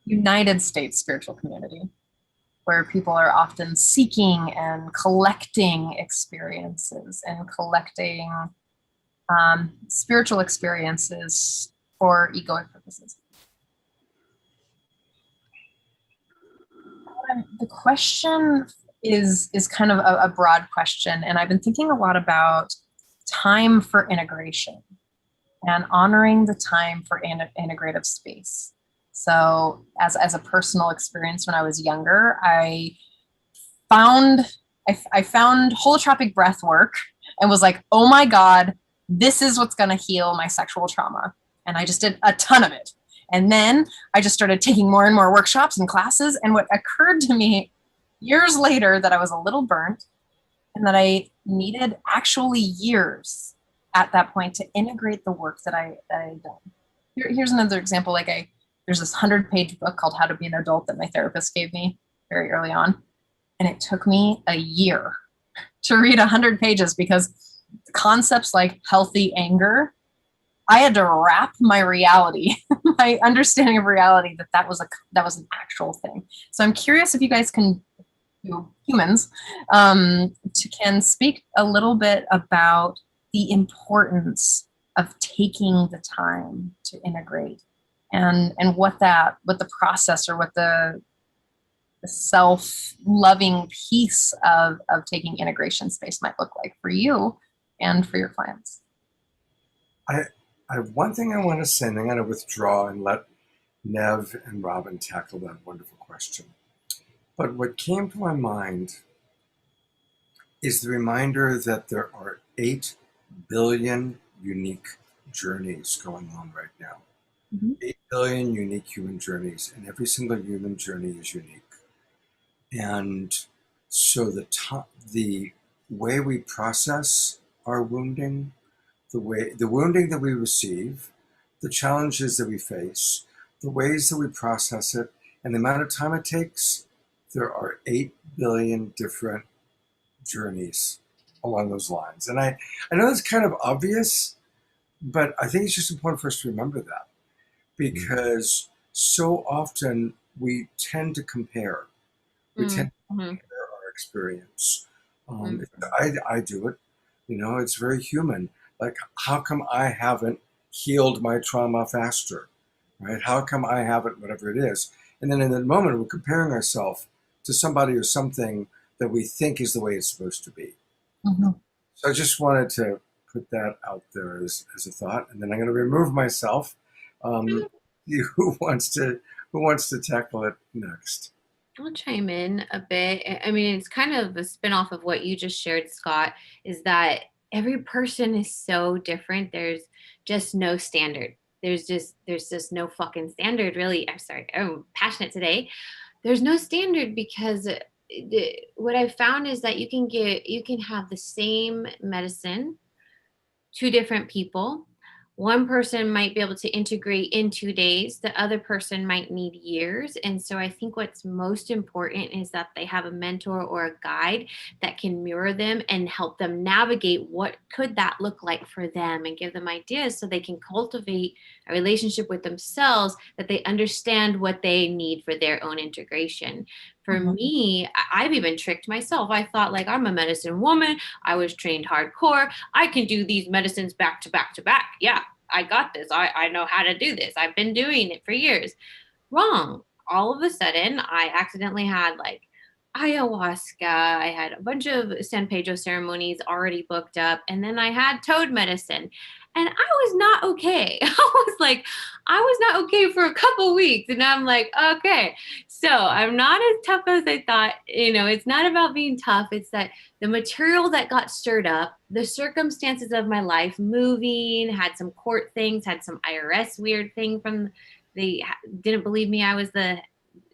United States spiritual community, where people are often seeking and collecting experiences and collecting spiritual experiences for egoic purposes. The question is kind of a broad question, and I've been thinking a lot about time for integration and honoring the time for integrative space. So as a personal experience, when I was younger, I found holotropic breath work and was like, oh my God, this is what's going to heal my sexual trauma. And I just did a ton of it. And then I just started taking more and more workshops and classes. And what occurred to me years later, that I was a little burnt and that I needed actually years at that point to integrate the work that I had done. Here's another example. There's this 100-page book called How to Be an Adult that my therapist gave me very early on. And it took me a year to read 100 pages because concepts like healthy anger, I had to wrap my reality, my understanding of reality, that was an actual thing. So I'm curious if you guys can, humans, can speak a little bit about the importance of taking the time to integrate, and what the process, or what the self-loving piece of taking integration space might look like for you and for your clients. I have one thing I want to say, and I'm going to withdraw and let Nev and Robin tackle that wonderful question. But what came to my mind is the reminder that there are 8 billion unique journeys going on right now. 8 billion unique human journeys, and every single human journey is unique. And So the way we process our wounding, the wounding that we receive, the challenges that we face, the ways that we process it, and the amount of time it takes, there are 8 billion different journeys along those lines. And I know it's kind of obvious, but I think it's just important for us to remember that, because so often we tend to compare. We tend to Mm-hmm. compare our experience. Mhm. I do it. It's very human. Like, how come I haven't healed my trauma faster? Right? How come I haven't, whatever it is? And then in that moment, we're comparing ourselves to somebody or something that we think is the way it's supposed to be. Mhm. So I just wanted to put that out there as a thought, and then I'm going to remove myself. Um, who wants to tackle it next? I'll chime in a bit. I mean, it's kind of a spinoff of what you just shared, Scott, is that every person is so different. There's just no standard. There's just no fucking standard, really. I'm sorry, I'm passionate today. There's no standard because what I found is that you can have the same medicine, two different people. One person might be able to integrate in 2 days, the other person might need years. And so I think what's most important is that they have a mentor or a guide that can mirror them and help them navigate what could that look like for them, and give them ideas so they can cultivate a relationship with themselves, that they understand what they need for their own integration. For Mhm. me, I've even tricked myself. I thought, like, I'm a medicine woman. I was trained hardcore. I can do these medicines back to back to back. Yeah, I got this. I know how to do this. I've been doing it for years. Wrong. All of a sudden, I accidentally had like ayahuasca. I had a bunch of San Pedro ceremonies already booked up. And then I had toad medicine. And I was not okay. I was not okay for a couple weeks. And I'm like, okay. So I'm not as tough as I thought. It's not about being tough. It's that the material that got stirred up, the circumstances of my life, moving, had some court things, had some IRS weird thing from they didn't believe me. I was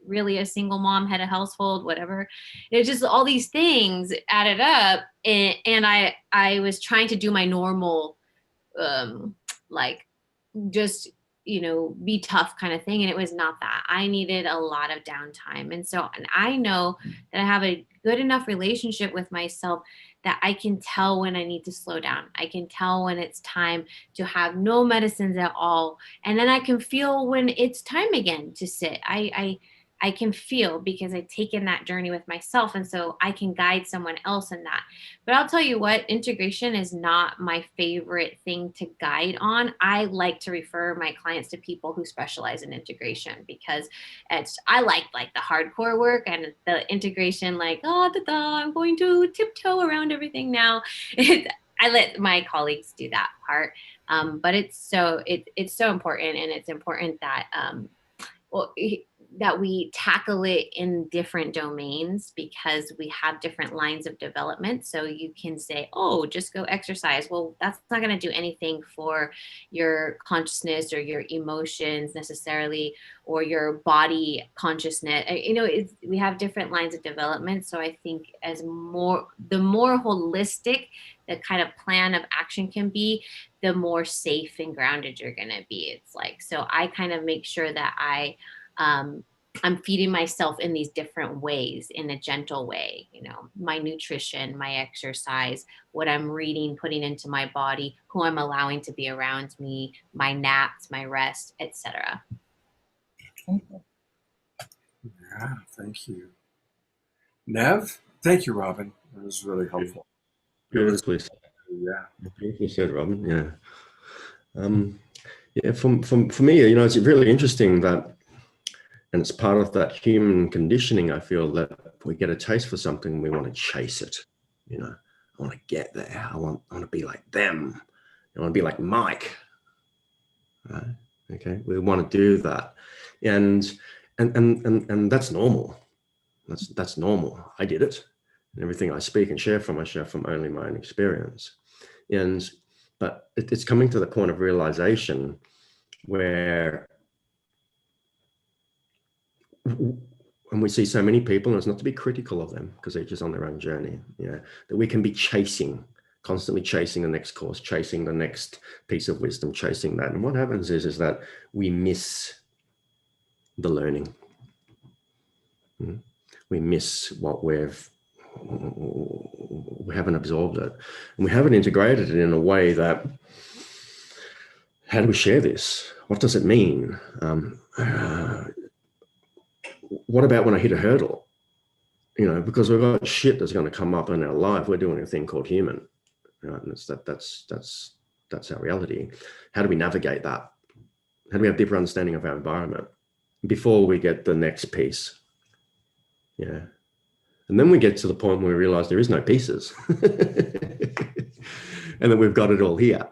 really a single mom, head of household, whatever. It's just all these things added up, and I was trying to do my normal, like, just be tough kind of thing, and it was not that. I needed a lot of downtime, and I know that I have a good enough relationship with myself that I can tell when I need to slow down. I can tell when it's time to have no medicines at all, and then I can feel when it's time again to sit. I can feel, because I've taken that journey with myself, and so I can guide someone else in that. But I'll tell you what, integration is not my favorite thing to guide on. I like to refer my clients to people who specialize in integration, because I like the hardcore work, and the integration, like, oh, I'm going to tiptoe around everything now. I let my colleagues do that part. But it's so important, and it's important that well, that we tackle it in different domains, because we have different lines of development. So you can say, oh, just go exercise. Well, that's not going to do anything for your consciousness or your emotions necessarily, or your body consciousness. We have different lines of development. So I think the more holistic the kind of plan of action can be, the more safe and grounded you're going to be. It's like, so I kind of make sure that I'm feeding myself in these different ways, in a gentle way, my nutrition, my exercise, what I'm reading, putting into my body, who I'm allowing to be around me, my naps, my rest, etc. Yeah, thank you. Nev? Thank you, Robin. That was really helpful. It was, Beautifully said. yeah. Beautifully said, Robin. Yeah. Yeah. For me, it's really interesting that, and it's part of that human conditioning. I feel that if we get a taste for something, we want to chase it. I want to get there. I want to be like them. I want to be like Mike. Right? Okay. We want to do that, and that's normal. That's normal. I did it. And everything I speak and share from, I share from only my own experience. But it's coming to the point of realization where and we see so many people, and it's not to be critical of them because they're just on their own journey, that we can be constantly chasing the next course, chasing the next piece of wisdom, chasing that. And what happens is that we miss the learning. We miss what we haven't absorbed it, and we haven't integrated it in a way that, how do we share this? What does it mean? What about when I hit a hurdle? Because we've got shit that's going to come up in our life. We're doing a thing called human. And that's our reality. How do we navigate that? How do we have a deeper understanding of our environment before we get the next piece? Yeah. And then we get to the point where we realize there is no pieces. And then we've got it all here.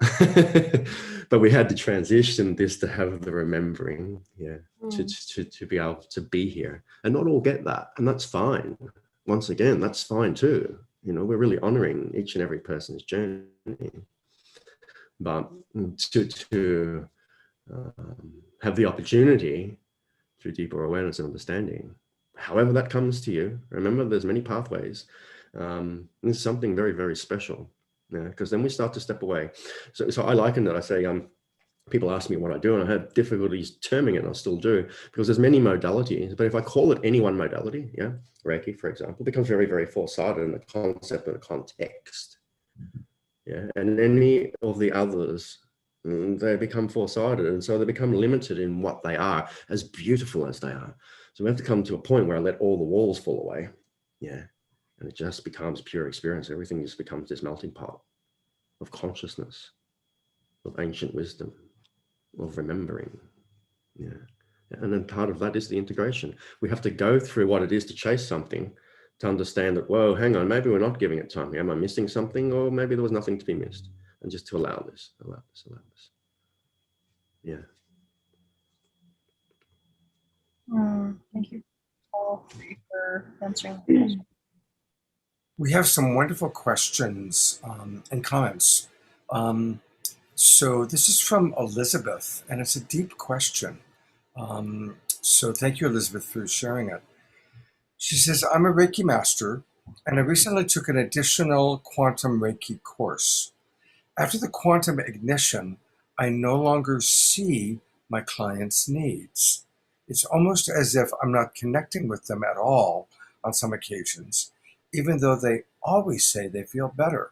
But we had to transition this to have the remembering, to be able to be here. And not all get that. And that's fine. Once again, that's fine too. We're really honoring each and every person's journey. But to have the opportunity through deeper awareness and understanding, however that comes to you, remember there's many pathways. This is something very, very special. Because then we start to step away. So I liken it. I say, people ask me what I do, and I had difficulties terming it, and I still do, because there's many modalities. But if I call it any one modality, Reiki, for example, becomes very, very foresighted in the concept and the context. And any of the others, they become foresighted, and so they become limited in what they are, as beautiful as they are. So we have to come to a point where I let all the walls fall away. And it just becomes pure experience. Everything just becomes this melting pot of consciousness, of ancient wisdom, of remembering. And then part of that is the integration. We have to go through what it is to chase something to understand that, whoa, hang on, maybe we're not giving it time. Am I missing something? Or maybe there was nothing to be missed. And just to allow this. Thank you all for answering the question. We have some wonderful questions and comments. So this is from Elizabeth, and it's a deep question. So thank you, Elizabeth, for sharing it. She says, I'm a Reiki master, and I recently took an additional quantum Reiki course. After the quantum ignition, I no longer see my clients' needs. It's almost as if I'm not connecting with them at all on some occasions, even though they always say they feel better.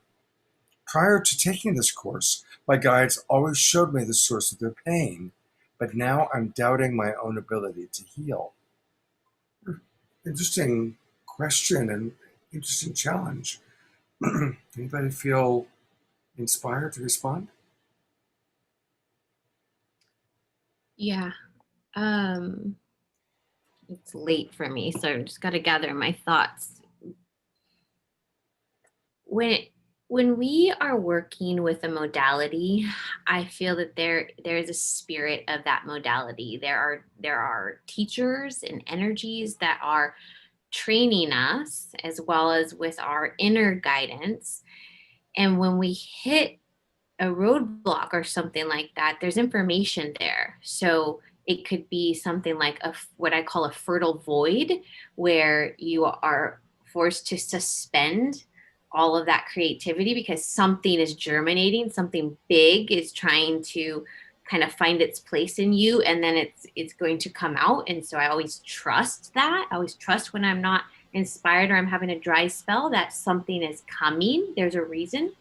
Prior to taking this course, my guides always showed me the source of their pain, but now I'm doubting my own ability to heal. Interesting question and interesting challenge. Anybody feel inspired to respond? Yeah. It's late for me, so I just got to gather my thoughts. When we are working with a modality, I feel that there is a spirit of that modality. There are teachers and energies that are training us, as well as with our inner guidance. And when we hit a roadblock or something like that, there's information there. So it could be something like what I call a fertile void, where you are forced to suspend all of that creativity because something is germinating, something big is trying to kind of find its place in you, and then it's going to come out. And so I always trust that. I always trust when I'm not inspired or I'm having a dry spell that something is coming. There's a reason.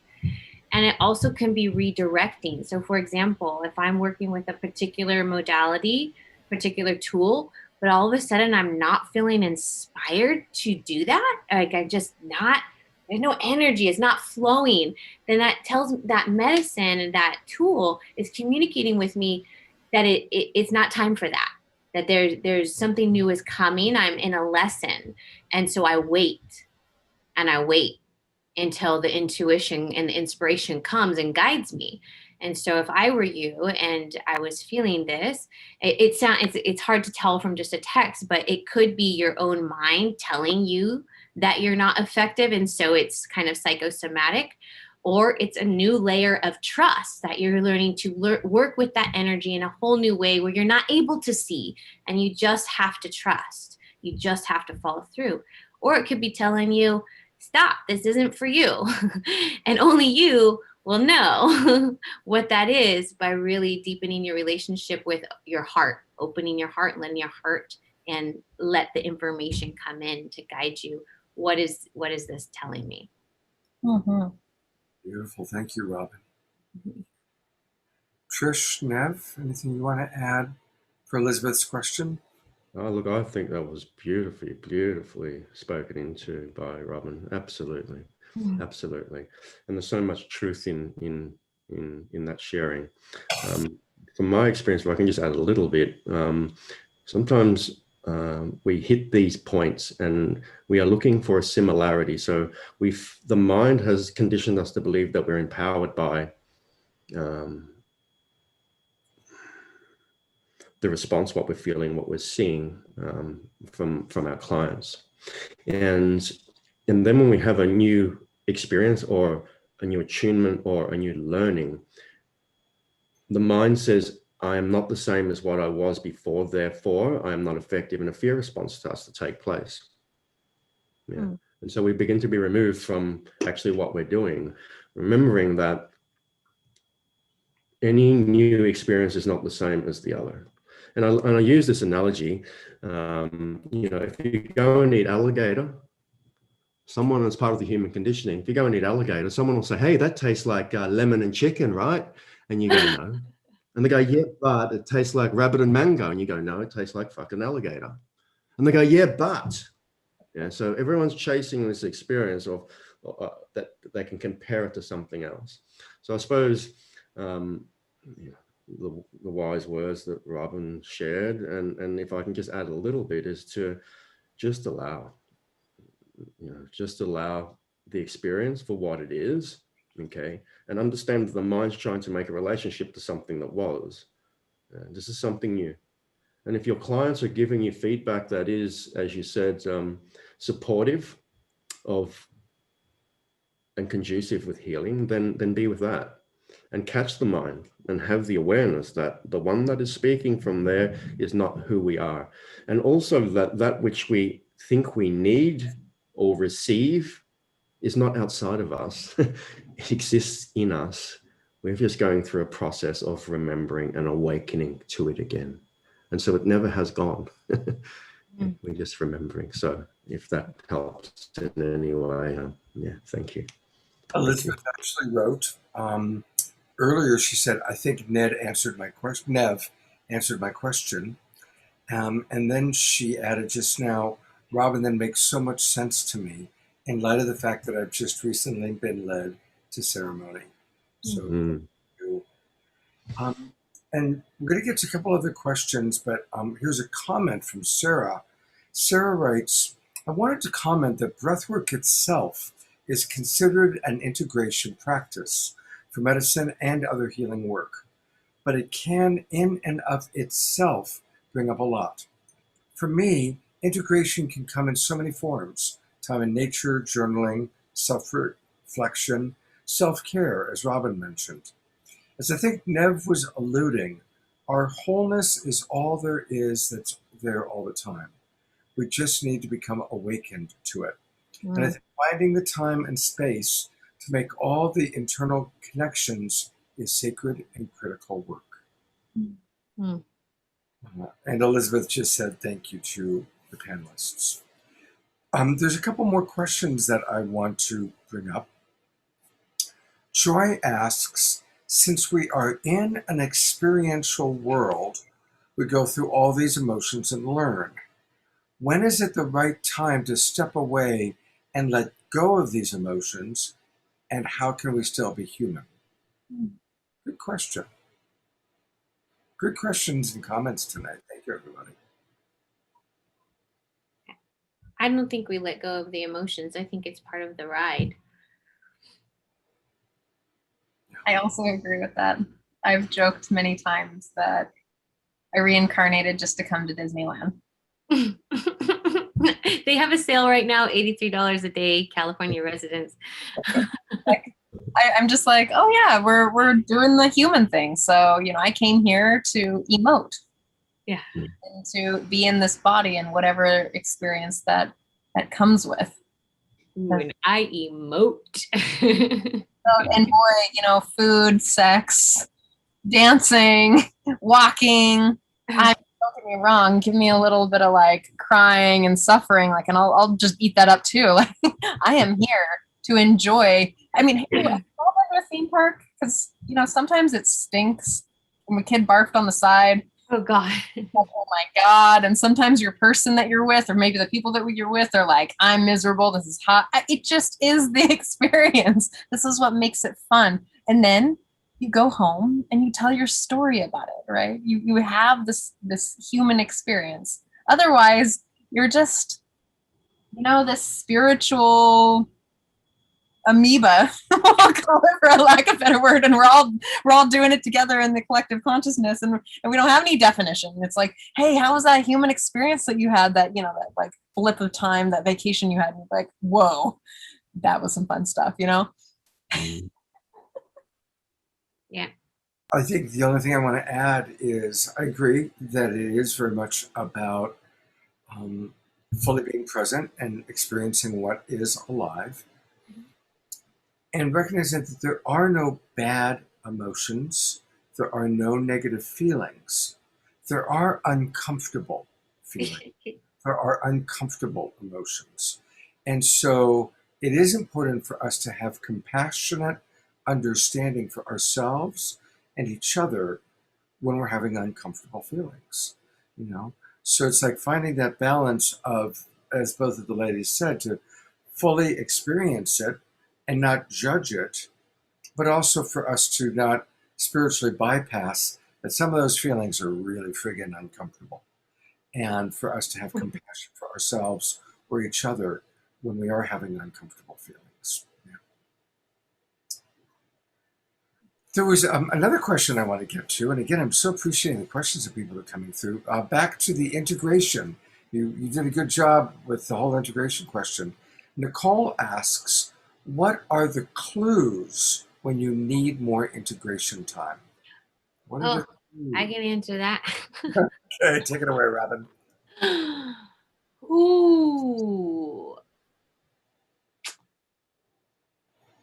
And it also can be redirecting. So for example, if I'm working with a particular modality, particular tool, but all of a sudden I'm not feeling inspired to do that, like there's no energy, it's not flowing, then that tells that medicine and that tool is communicating with me that it's not time for that there's something new is coming. I'm in a lesson. And so I wait until the intuition and the inspiration comes and guides me. And so if I were you and I was feeling this, it's hard to tell from just a text, but it could be your own mind telling you that you're not effective. And so it's kind of psychosomatic, or it's a new layer of trust that you're learning to work with that energy in a whole new way where you're not able to see, and you just have to trust. You just have to follow through. Or it could be telling you, stop, this isn't for you. And only you will know what that is by really deepening your relationship with your heart, opening your heart, letting your heart and let the information come in to guide you. What is this telling me? Mm-hmm. Beautiful. Thank you, Robin. Trish, Nev, anything you want to add for Elizabeth's question? Oh, look, I think that was beautifully spoken into by Robin. Absolutely, absolutely. And there's so much truth in that sharing. From my experience, if I can just add a little bit, sometimes we hit these points and we are looking for a similarity. So the mind has conditioned us to believe that we're empowered by the response, what we're feeling, what we're seeing from our clients. And then when we have a new experience or a new attunement or a new learning, the mind says, I am not the same as what I was before, therefore I am not effective, and a fear response starts to take place. Yeah. And so we begin to be removed from actually what we're doing, remembering that any new experience is not the same as the other. And I use this analogy, if you go and eat alligator, someone as part of the human conditioning, if you go and eat alligator, someone will say, hey, that tastes like lemon and chicken, right? And you go, no. And they go, yeah, but it tastes like rabbit and mango. And you go, no, it tastes like fucking alligator. And they go, yeah, but. Yeah, so everyone's chasing this experience of that they can compare it to something else. So I suppose the wise words that Robin shared, and if I can just add a little bit, is to just allow the experience for what it is, okay, and understand that the mind's trying to make a relationship to something that was. This is something new. And if your clients are giving you feedback that is, as you said, supportive of and conducive with healing, then be with that. And catch the mind and have the awareness that the one that is speaking from there is not who we are. And also that which we think we need or receive is not outside of us. It exists in us. We're just going through a process of remembering and awakening to it again. And so it never has gone. We're just remembering. So if that helps in any way, thank you. Elizabeth actually wrote, earlier she said, I think Nev answered my question. And then she added just now, Robin, then makes so much sense to me in light of the fact that I've just recently been led to ceremony. So, and we're going to get to a couple other questions, but here's a comment from Sarah. Sarah writes, I wanted to comment that breathwork itself is considered an integration practice for medicine and other healing work, but it can in and of itself bring up a lot. For me, integration can come in so many forms: time in nature, journaling, self-reflection, self-care, as Robin mentioned. As I think Nev was alluding, our wholeness is all there is that's there all the time. We just need to become awakened to it. And I think finding the time and space to make all the internal connections is sacred and critical work. And Elizabeth just said thank you to the panelists. There's a couple more questions that I want to bring up. Joy asks, since we are in an experiential world, we go through all these emotions and learn. When is it the right time to step away and let go of these emotions? And how can we still be human? Good question. Good questions and comments tonight. Thank you, everybody. I don't think we let go of the emotions. I think it's part of the ride. I also agree with that. I've joked many times that I reincarnated just to come to Disneyland. They have a sale right now, $83 a day, California residents. I'm just like, oh yeah, we're doing the human thing. So, I came here to emote. Yeah. and to be in this body and whatever experience that comes with. When I emote. And boy, food, sex, dancing, walking. Don't get me wrong, give me a little bit of like crying and suffering, like, and I'll just eat that up too. Like, I am here to enjoy. I mean, have you ever been to a theme park? Because sometimes it stinks. When a kid barfed on the side. Oh God. Like, oh my God. And sometimes your person that you're with, or maybe the people that you're with, are like, I'm miserable. This is hot. It just is the experience. This is what makes it fun. And then you go home and you tell your story about it, right? You have this human experience. Otherwise, you're just, this spiritual amoeba, we'll call it, for a lack of a better word, and we're all doing it together in the collective consciousness, and we don't have any definition. It's like, hey, how was that human experience that you had, that that like blip of time, that vacation you had? And you're like, whoa, that was some fun stuff, Yeah. I think the only thing I want to add is I agree that it is very much about fully being present and experiencing what is alive, and recognizing that there are no bad emotions, there are no negative feelings, there are uncomfortable feelings, there are uncomfortable emotions. And so it is important for us to have compassionate understanding for ourselves and each other when we're having uncomfortable feelings, So it's like finding that balance of, as both of the ladies said, to fully experience it and not judge it, but also for us to not spiritually bypass that some of those feelings are really friggin' uncomfortable. And for us to have compassion for ourselves or each other when we are having uncomfortable feelings. Yeah. There was another question I want to get to, and again, I'm so appreciating the questions that people are coming through. Back to the integration. You did a good job with the whole integration question. Nicole asks, what are the clues when you need more integration time? What are the clues? I can answer that. Okay, take it away, Robin. Ooh.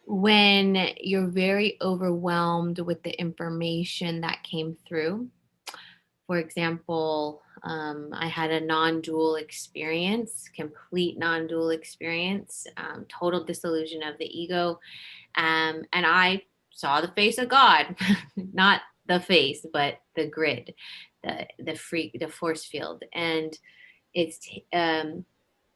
When you're very overwhelmed with the information that came through. For example, I had a non-dual experience, complete non-dual experience, total dissolution of the ego. And I saw the face of God, not the face, but the grid, the force field. And it's,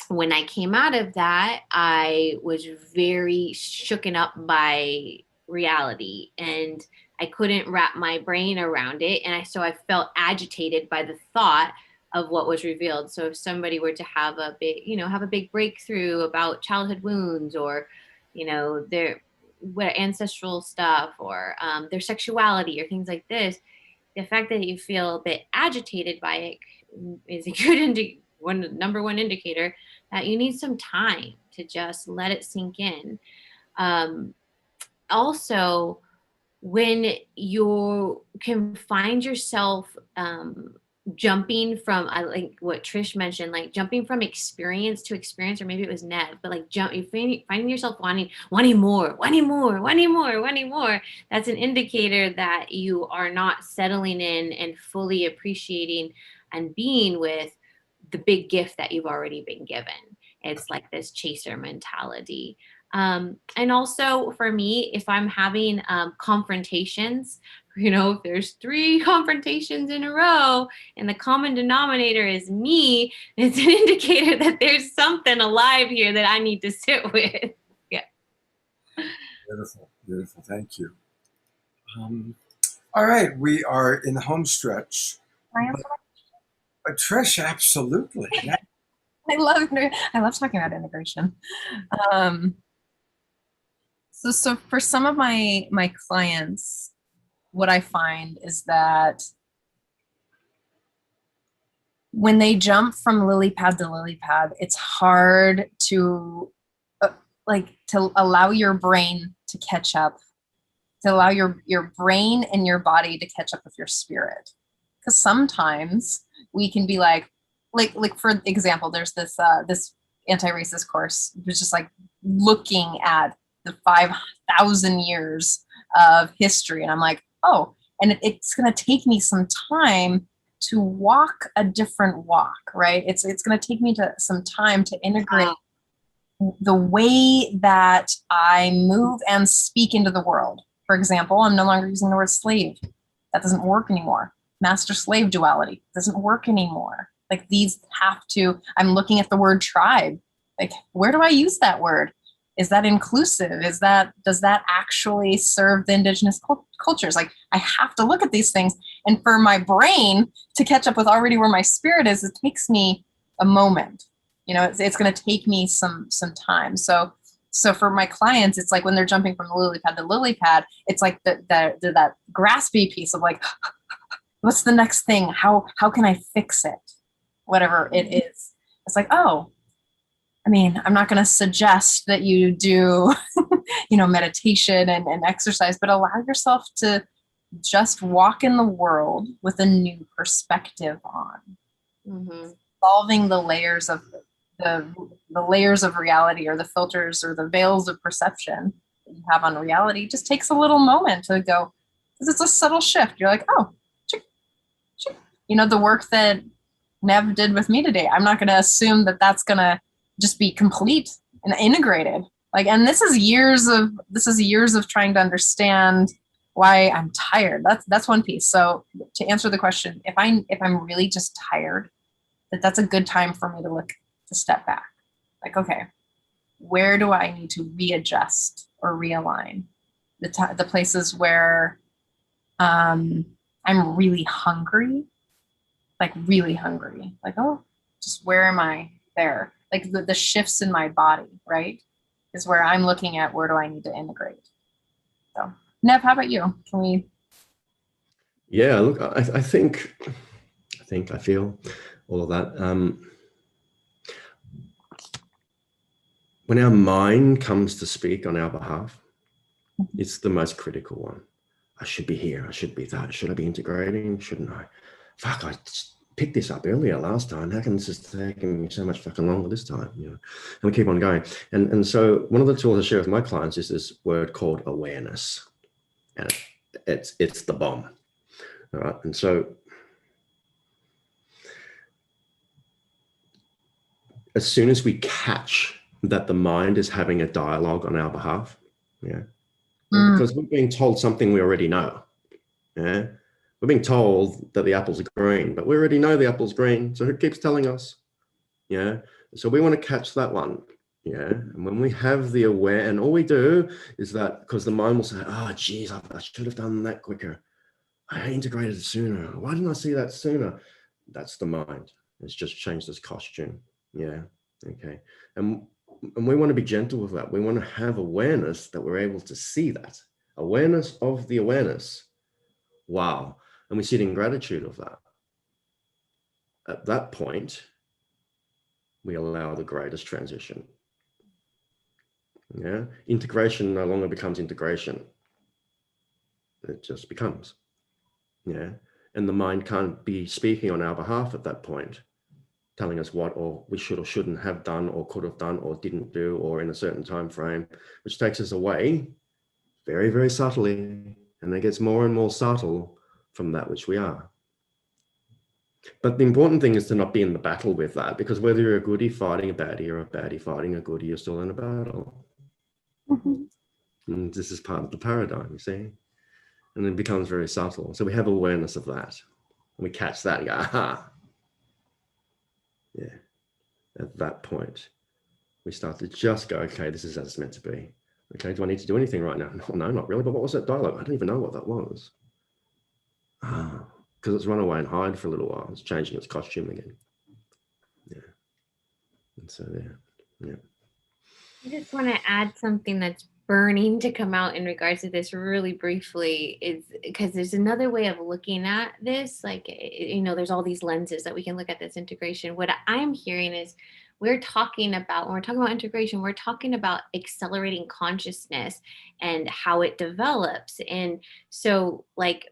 when I came out of that, I was very shooken up by reality, and I couldn't wrap my brain around it. And so I felt agitated by the thought of what was revealed. So if somebody were to have a big breakthrough about childhood wounds, or, their ancestral stuff, or their sexuality, or things like this, the fact that you feel a bit agitated by it is a good number one indicator that you need some time to just let it sink in. Also, when you can find yourself jumping from, I like what Trish mentioned, like jumping from experience to experience, or maybe it was Nev, but like finding yourself wanting more. That's an indicator that you are not settling in and fully appreciating and being with the big gift that you've already been given. It's like this chaser mentality. And also for me, if I'm having confrontations, if there's 3 confrontations in a row and the common denominator is me, it's an indicator that there's something alive here that I need to sit with. Yeah. Beautiful, beautiful. Thank you. All right, we are in the home stretch. Trish, absolutely. Yeah. I love talking about integration. So for some of my clients, what I find is that when they jump from lily pad to lily pad, it's hard to to allow your brain to catch up, to allow your brain and your body to catch up with your spirit. Because sometimes we can be like for example, there's this this anti-racist course, which is just like looking at the 5,000 years of history, and I'm like, oh, and it's going to take me some time to walk a different walk, right? It's going to take me to some time to integrate the way that I move and speak into the world. For example, I'm no longer using the word slave. That doesn't work anymore. Master-slave duality doesn't work anymore. Like these have to, I'm looking at the word tribe. Like, where do I use that word? Is that inclusive? Does that actually serve the indigenous cultures? Like, I have to look at these things. And for my brain to catch up with already where my spirit is, it takes me a moment. You know, it's going to take me some time. So for my clients, it's like when they're jumping from the lily pad to lily pad, it's like that graspy piece of like, what's the next thing? How can I fix it? Whatever it is. It's like, oh, I mean, I'm not going to suggest that you do, meditation and exercise, but allow yourself to just walk in the world with a new perspective on, solving the layers of the layers of reality, or the filters or the veils of perception that you have on reality. Just takes a little moment to go, because it's a subtle shift. You're like, oh, chick, chick. The work that Nev did with me today, I'm not going to assume that that's going to just be complete and integrated. Like, and this is years of trying to understand why I'm tired. That's one piece. So to answer the question, if I'm really just tired, that's a good time for me to step back. Like, okay, where do I need to readjust or realign? The places where I'm really hungry, like really hungry. Like, oh, just where am I there? Like the shifts in my body, right? Is where I'm looking at where do I need to integrate. So, Nev, how about you? Can we? Yeah, look, I think, I feel all of that. When our mind comes to speak on our behalf, it's the most critical one. I should be here. I should be that. Should I be integrating? Shouldn't I? Fuck, I picked this up earlier last time. How come this is taking me so much fucking longer this time? And we keep on going. And so one of the tools I share with my clients is this word called awareness. And it's the bomb. All right. And so as soon as we catch that the mind is having a dialogue on our behalf, because we're being told something we already know. Yeah. We're being told that the apples are green, but we already know the apple's green. So who keeps telling us? Yeah. So we want to catch that one. Yeah. And when we have the aware, and all we do is that, because the mind will say, oh, geez, I should have done that quicker. I integrated it sooner. Why didn't I see that sooner? That's the mind. It's just changed its costume. Yeah. Okay. And we want to be gentle with that. We want to have awareness that we're able to see that. Awareness of the awareness. Wow. And we sit in gratitude of that. At that point, we allow the greatest transition. Yeah. Integration no longer becomes integration. It just becomes. Yeah. And the mind can't be speaking on our behalf at that point, telling us what or we should or shouldn't have done or could have done or didn't do or in a certain time frame, which takes us away very, very subtly, and it gets more and more subtle from that which we are. But the important thing is to not be in the battle with that, because whether you're a goodie fighting a baddie or a baddie fighting a goodie, you're still in a battle. And this is part of the paradigm, you see, and it becomes very subtle. So we have awareness of that, and we catch that and go, aha. Yeah. At that point, we start to just go, okay, this is as it's meant to be. Okay, do I need to do anything right now? No, not really. But what was that dialogue? I don't even know what that was. Because it's run away and hide for a little while. It's changing its costume again. Yeah. And so there. Yeah. I just want to add something that's burning to come out in regards to this really briefly, is because there's another way of looking at this. Like, there's all these lenses that we can look at this integration. What I'm hearing is when we're talking about integration, we're talking about accelerating consciousness and how it develops. And so like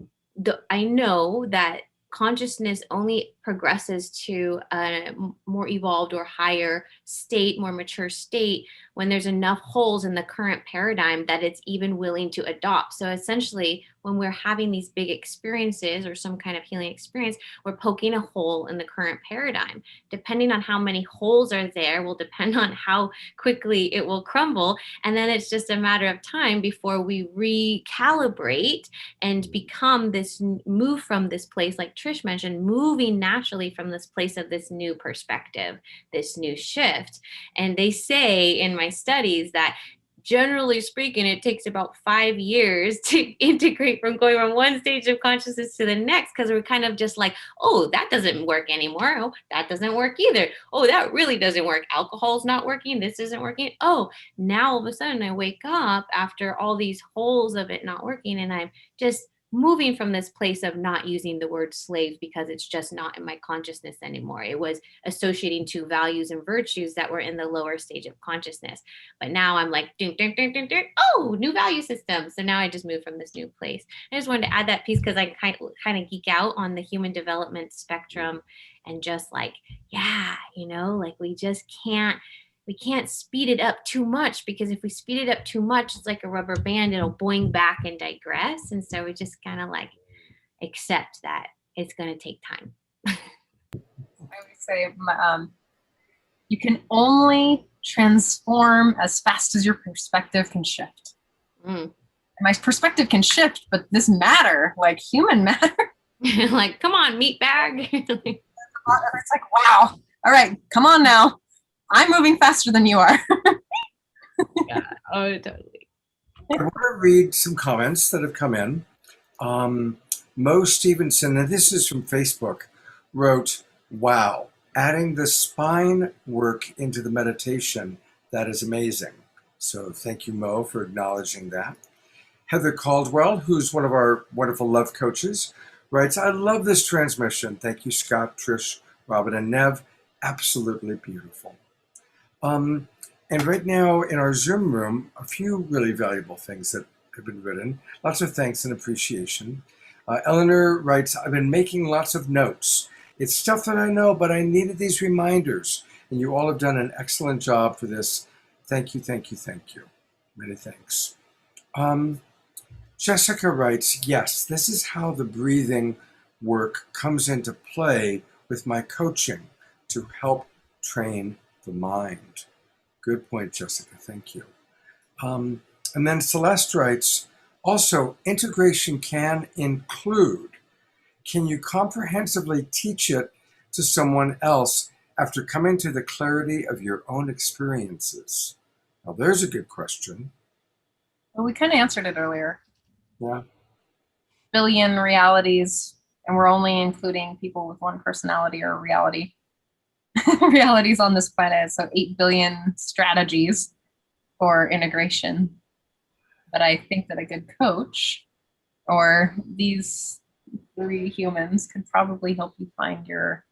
I know that consciousness only progresses to a more evolved or higher state, more mature state, when there's enough holes in the current paradigm that it's even willing to adopt. So essentially, when we're having these big experiences or some kind of healing experience, we're poking a hole in the current paradigm. Depending on how many holes are there will depend on how quickly it will crumble. And then it's just a matter of time before we recalibrate and become this, move from this place, like Trish mentioned, moving naturally from this place of this new perspective, this new shift. And they say in my studies that generally speaking, it takes about 5 years to integrate from going from one stage of consciousness to the next, because we're kind of just like, oh, that doesn't work anymore. Oh, that doesn't work either. Oh, that really doesn't work. Alcohol's not working. This isn't working. Oh, now all of a sudden I wake up after all these holes of it not working, and I'm just moving from this place of not using the word slave because it's just not in my consciousness anymore. It was associating to values and virtues that were in the lower stage of consciousness. But now I'm like, ding, ding, ding, ding, ding. Oh, new value system. So now I just moved from this new place. I just wanted to add that piece because I kind of geek out on the human development spectrum, and just like, yeah, like we can't speed it up too much, because if we speed it up too much, it's like a rubber band, it'll boing back and digress. And so we just kind of like accept that it's going to take time. I would say you can only transform as fast as your perspective can shift. My perspective can shift, but this matter, like human matter. Like, come on, meat bag. It's like, wow. All right, come on now. I'm moving faster than you are. Yeah, oh, totally. I want to read some comments that have come in. Mo Stevenson, and this is from Facebook, wrote, wow, adding the spine work into the meditation, that is amazing. So thank you, Mo, for acknowledging that. Heather Caldwell, who's one of our wonderful love coaches, writes, I love this transmission. Thank you, Scott, Trish, Robin, and Nev. Absolutely beautiful. And right now in our Zoom room, a few really valuable things that have been written. Lots of thanks and appreciation. Eleanor writes, I've been making lots of notes. It's stuff that I know, but I needed these reminders. And you all have done an excellent job for this. Thank you, thank you, thank you. Many thanks. Jessica writes, yes, this is how the breathing work comes into play with my coaching to help train the mind. Good point, Jessica. Thank you. And then Celeste writes, also, integration can include, can you comprehensively teach it to someone else after coming to the clarity of your own experiences? Now, there's a good question. Well, we kind of answered it earlier. Yeah. Billion realities, and we're only including people with one personality or reality. Realities on this planet, so 8 billion strategies for integration. But I think that a good coach or these 3 humans could probably help you find your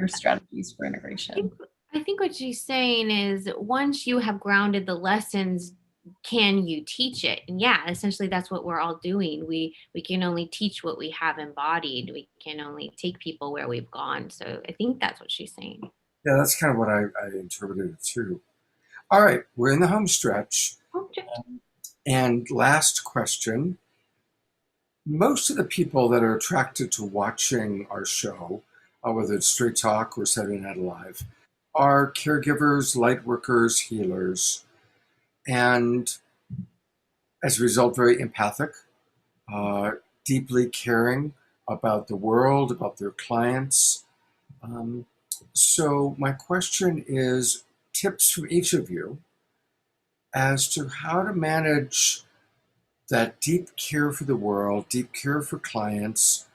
strategies for integration. I think what she's saying is, once you have grounded the lessons, can you teach it? And yeah, essentially that's what we're all doing. We can only teach what we have embodied. We can only take people where we've gone. So I think that's what she's saying. Yeah, that's kind of what I interpreted it too. All right, we're in the home stretch. Okay. And last question. Most of the people that are attracted to watching our show, whether it's Straight Talk or Saturday Night Live, are caregivers, light workers, healers, and as a result, very empathic, deeply caring about the world, about their clients. So my question is tips from each of you as to how to manage that deep care for the world, deep care for clients,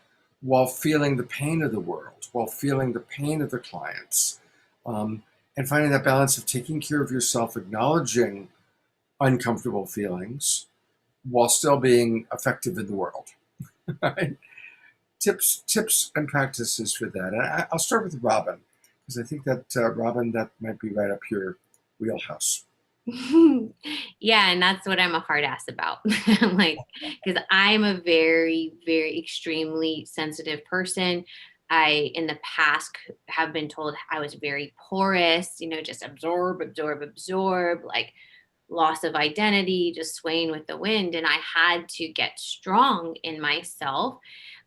while feeling the pain of the world, while feeling the pain of the clients, and finding that balance of taking care of yourself, acknowledging uncomfortable feelings, while still being effective in the world. Right? Tips and practices for that. And I'll start with Robin, because I think that, Robin, that might be right up your wheelhouse. Yeah, and that's what I'm a hard ass about. Like, because I'm a very, very extremely sensitive person. I, in the past, have been told I was very porous, just absorb, absorb, absorb, like loss of identity, just swaying with the wind. And I had to get strong in myself.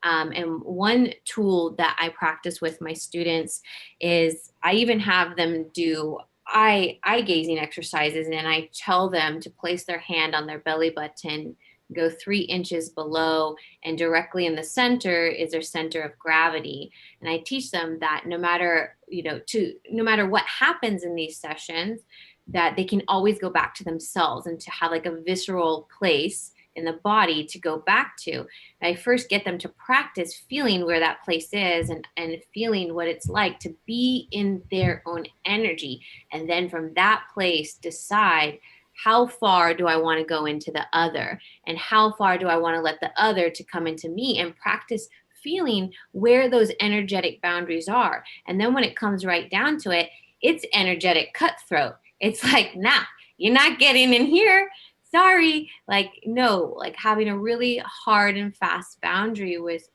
And one tool that I practice with my students is I even have them do eye gazing exercises, and I tell them to place their hand on their belly button, go 3 inches below, and directly in the center is their center of gravity. And I teach them that no matter what happens in these sessions, that they can always go back to themselves and to have like a visceral place in the body to go back to. And I first get them to practice feeling where that place is, and feeling what it's like to be in their own energy. And then from that place, decide, how far do I want to go into the other? And how far do I want to let the other to come into me? And practice feeling where those energetic boundaries are. And then when it comes right down to it, it's energetic cutthroat. It's like, nah, you're not getting in here. Sorry. Like, no, like having a really hard and fast boundary with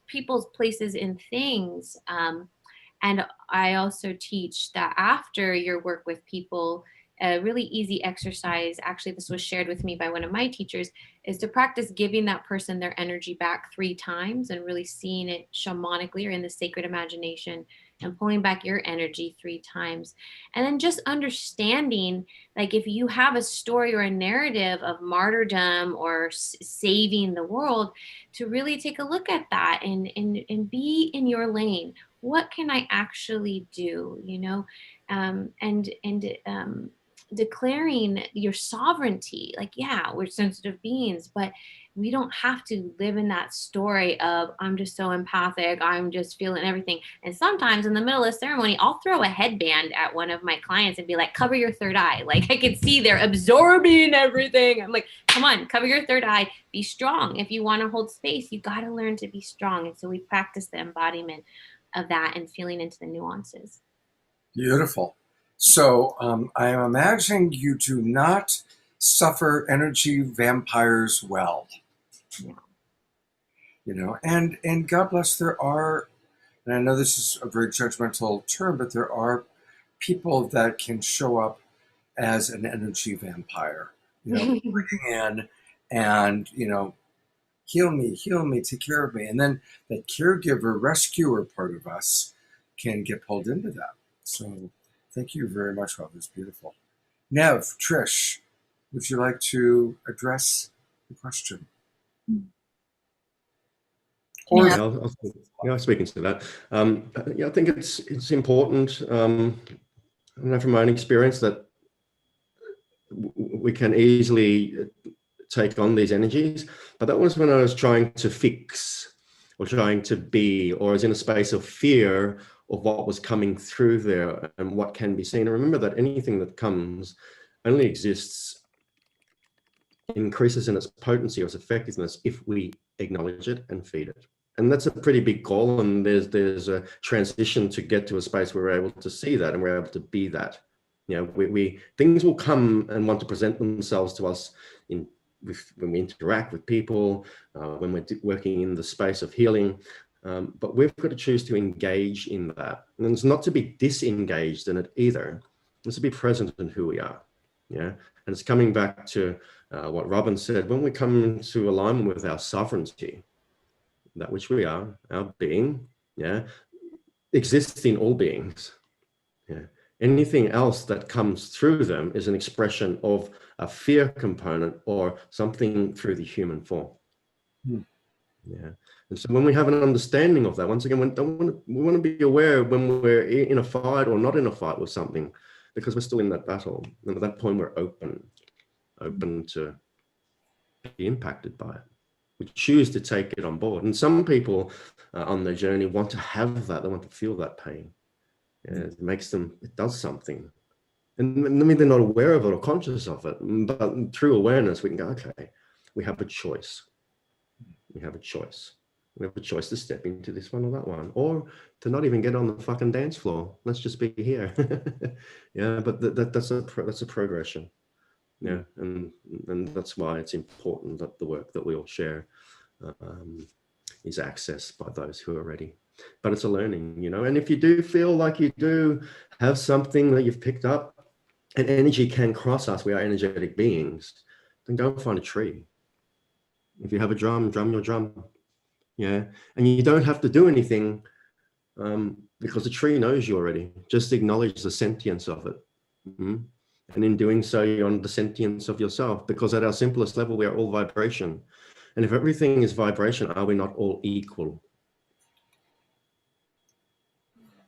people's places and things. And I also teach that after your work with people, a really easy exercise, actually, this was shared with me by one of my teachers, is to practice giving that person their energy back 3 times and really seeing it shamanically or in the sacred imagination, and pulling back your energy 3 times. And then just understanding, like, if you have a story or a narrative of martyrdom or saving the world, to really take a look at that and be in your lane. What can I actually do? Declaring your sovereignty. Like, yeah, we're sensitive beings, but we don't have to live in that story of, I'm just so empathic, I'm just feeling everything. And sometimes in the middle of ceremony, I'll throw a headband at one of my clients and be like, cover your third eye. Like, I can see they're absorbing everything. I'm like, come on, cover your third eye, be strong. If you want to hold space, you got to learn to be strong. And so we practice the embodiment of that and feeling into the nuances. Beautiful. So I am imagining you do not suffer energy vampires well. Yeah. And God bless, there are, and I know this is a very judgmental term, but there are people that can show up as an energy vampire, bringing in and, heal me, take care of me. And then that caregiver, rescuer part of us can get pulled into that. So thank you very much, Rob. It's beautiful. Nev, Trish, would you like to address the question? Or Yeah. I'll speak into that. I think it's important, from my own experience, that we can easily take on these energies. But that was when I was trying to fix or trying to be, or was in a space of fear of what was coming through there and what can be seen. And remember that anything that comes only exists, increases in its potency or its effectiveness if we acknowledge it and feed it. And that's a pretty big goal. And there's a transition to get to a space where we're able to see that and we're able to be that. We things will come and want to present themselves to us when we interact with people, when we're working in the space of healing. But we've got to choose to engage in that. And it's not to be disengaged in it either. It's to be present in who we are. Yeah. And it's coming back to what Robin said, when we come into alignment with our sovereignty, that which we are, our being, exists in all beings. Yeah. Anything else that comes through them is an expression of a fear component or something through the human form. Yeah. And so when we have an understanding of that, once again, we want to be aware when we're in a fight or not in a fight with something, because we're still in that battle. And at that point, we're open to be impacted by it. We choose to take it on board. And some people on their journey want to have that. They want to feel that pain. It makes them, it does something. And I mean, they're not aware of it or conscious of it. But through awareness, we can go, okay, we have a choice. We have a choice. We have a choice to step into this one or that one, or to not even get on the fucking dance floor. Let's just be here. Yeah, but that's a progression. Yeah, and that's why it's important that the work that we all share is accessed by those who are ready. But it's a learning, you know. And if you do feel like you do have something that you've picked up, and energy can cross us, we are energetic beings, then go and find a tree. If you have a drum, drum your drum. Yeah, and you don't have to do anything because the tree knows you already. Just acknowledge the sentience of it. Mhm. And in doing so, you're on the sentience of yourself, because at our simplest level, we are all vibration. And if everything is vibration, are we not all equal?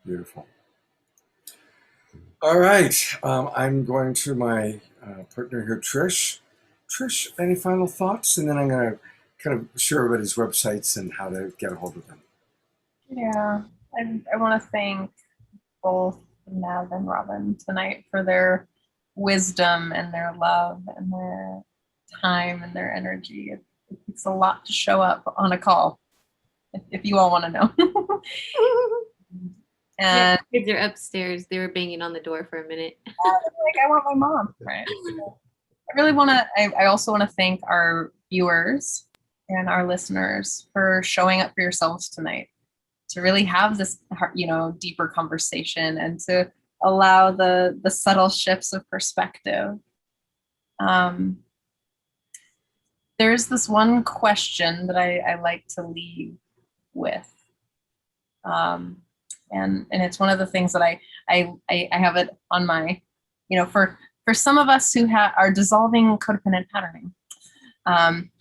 Beautiful. All right. I'm going to my partner here, Trish. Trish, any final thoughts? And then I'm going to kind of share everybody's websites and how to get a hold of them. Yeah, I want to thank both Nev and Robin tonight for their wisdom and their love and their time and their energy. It takes a lot to show up on a call, if you all want to know. Yeah, And kids are upstairs. They were banging on the door for a minute. like, I want my mom, right? I really want to, I also want to thank our viewers and our listeners for showing up for yourselves tonight, to really have this, deeper conversation and to allow the subtle shifts of perspective. There's this one question that I like to leave with. And it's one of the things that I have it on my, for some of us who are dissolving codependent patterning,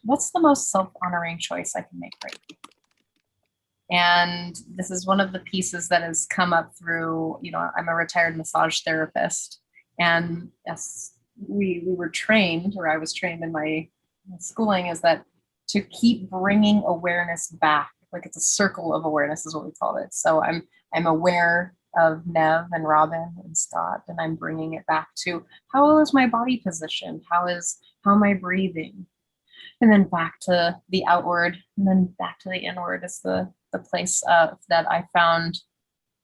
what's the most self-honoring choice I can make right now? And this is one of the pieces that has come up through, I'm a retired massage therapist, and yes, we were trained, or I was trained in my schooling, is that to keep bringing awareness back, like it's a circle of awareness is what we called it. So I'm aware of Nev and Robin and Scott, and I'm bringing it back to how is my body positioned? How am I breathing? And then back to the outward, and then back to the inward is the place that I found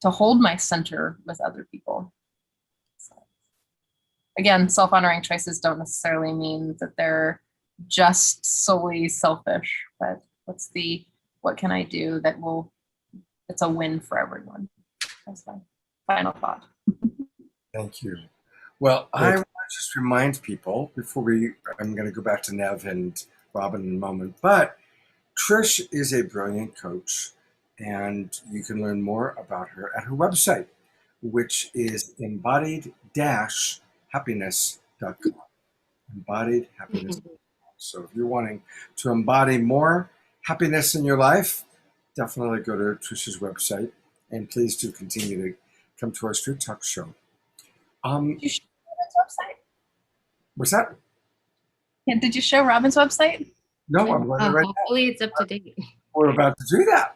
to hold my center with other people. So, again, self-honoring choices don't necessarily mean that they're just solely selfish, but what can I do it's a win for everyone? That's my final thought. Thank you. Well, I want to just remind people before I'm going to go back to Nev and Robin in a moment, but Trish is a brilliant coach, and you can learn more about her at her website, which is embodied-happiness.com. Embodied happiness. So if you're wanting to embody more happiness in your life, definitely go to Trish's website, and please do continue to come to our Street Talk show. Did you show Robin's website? What's that? Yeah, did you show Robin's website? No, I'm going to right now. Hopefully it's up to date. We're about to do that.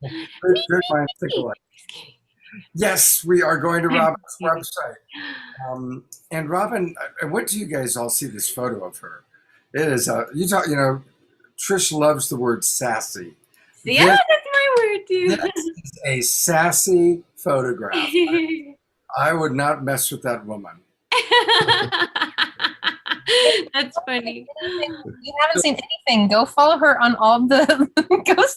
Good mind, think alike. Yes, we are going to Robin's website. And Robin, I went to you guys all see this photo of her. It is Trish loves the word sassy. Yeah, that's my word too. This is a sassy photograph. I would not mess with that woman. That's funny. If you haven't seen anything, go follow her on go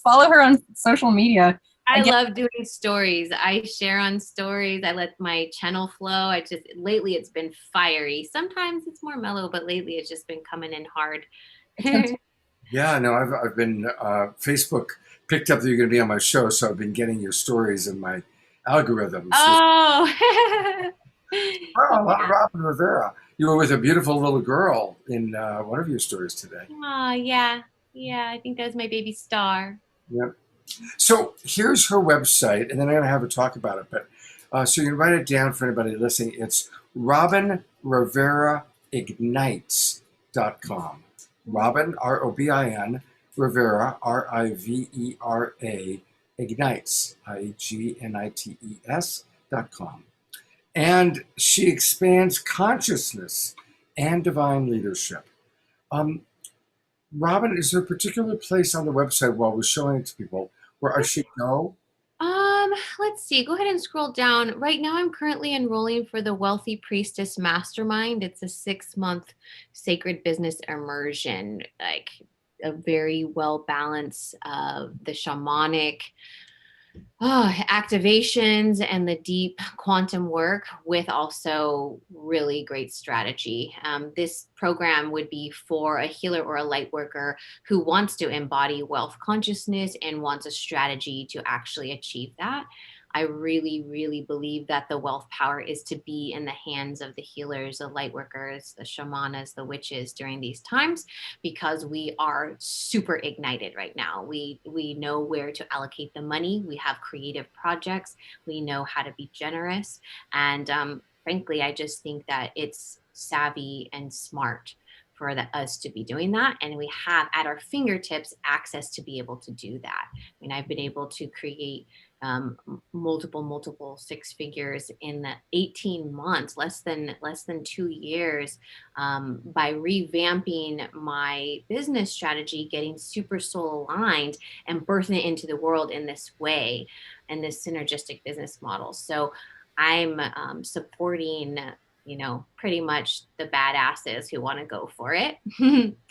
follow her on social media. I love doing stories. I share on stories. I let my channel flow. Lately it's been fiery. Sometimes it's more mellow, but lately it's just been coming in hard. Yeah, no, I've been Facebook picked up that you're going to be on my show, so I've been getting your stories in my algorithms. Oh. Robin Rivera. You were with a beautiful little girl in one of your stories today. Oh, yeah. Yeah, I think that was my baby Star. Yep. So here's her website, and then I'm going to have her talk about it. But so you can write it down for anybody listening. It's RobinRiveraIgnites.com. Robin, R-O-B-I-N, Rivera, R-I-V-E-R-A, Ignites, I-G-N-I-T-E-S.com. And she expands consciousness and divine leadership. Robin, is there a particular place on the website while we're showing it to people where I should go? Let's see. Go ahead and scroll down. Right now, I'm currently enrolling for the Wealthy Priestess Mastermind. It's a 6-month sacred business immersion, like a very well balanced of the shamanic activations and the deep quantum work with also really great strategy. This program would be for a healer or a light worker who wants to embody wealth consciousness and wants a strategy to actually achieve that. I really, really believe that the wealth power is to be in the hands of the healers, the light workers, the shamanas, the witches during these times, because we are super ignited right now. We know where to allocate the money. We have creative projects. We know how to be generous. And frankly, I just think that it's savvy and smart for us to be doing that. And we have at our fingertips access to be able to do that. I mean, I've been able to create multiple six figures in the 18 months, less than 2 years, by revamping my business strategy, getting super soul aligned and birthing it into the world in this way, and this synergistic business model. So I'm supporting, pretty much the badasses who want to go for it.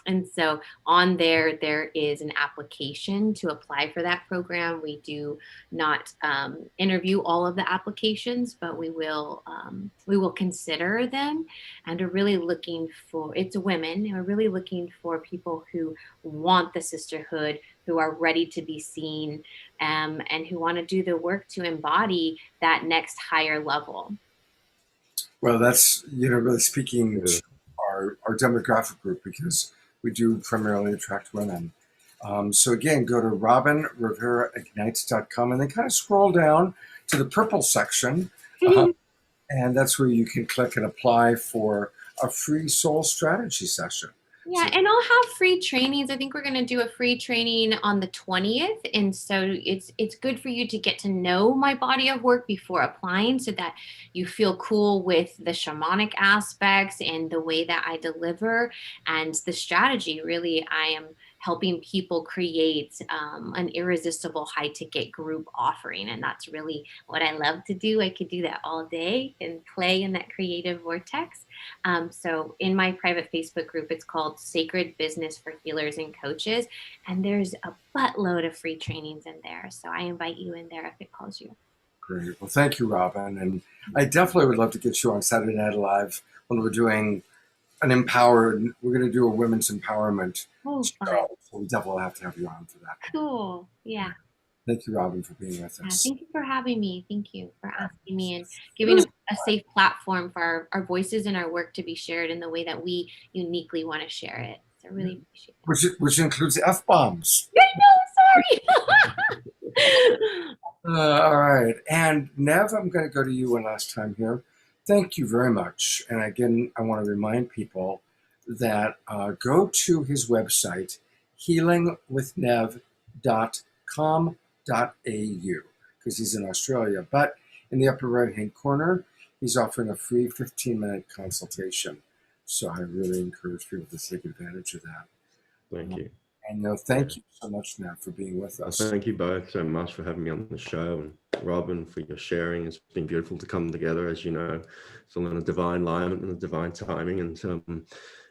And so on there is an application to apply for that program. We do not interview all of the applications, but we will consider them, and are really looking for, it's women, and we're really looking for people who want the sisterhood, who are ready to be seen, and who want to do the work to embody that next higher level. Well, that's, really speaking to our demographic group, because we do primarily attract women. So again, go to robinriveraignites.com and then kind of scroll down to the purple section. And that's where you can click and apply for a free soul strategy session. Yeah, and I'll have free trainings. I think we're going to do a free training on the 20th. And so it's good for you to get to know my body of work before applying, so that you feel cool with the shamanic aspects and the way that I deliver and the strategy. Really, I am helping people create an irresistible high ticket group offering. And that's really what I love to do. I could do that all day and play in that creative vortex. So in my private Facebook group, it's called Sacred Business for Healers and Coaches. And there's a buttload of free trainings in there. So I invite you in there if it calls you. Great. Well, thank you, Robin. And I definitely would love to get you on Saturday Night Live when we're doing we're going to do a women's empowerment show. So we definitely have to have you on for that. Cool. Yeah. Thank you, Robin, for being with us. Thank you for having me. Thank you for asking me and giving a safe platform for our voices and our work to be shared in the way that we uniquely want to share it. So I really appreciate it. Which includes F-bombs. I know, sorry. All right. And Nev, I'm going to go to you one last time here. Thank you very much. And again, I want to remind people that go to his website, healingwithnev.com.au, because he's in Australia. But in the upper right-hand corner, he's offering a free 15-minute consultation. So I really encourage people to take advantage of that. Thank you. And thank you so much, Nev, for being with us. Thank you both so much for having me on the show, and Robin, for your sharing. It's been beautiful to come together. As you know, it's all in a divine alignment and a divine timing.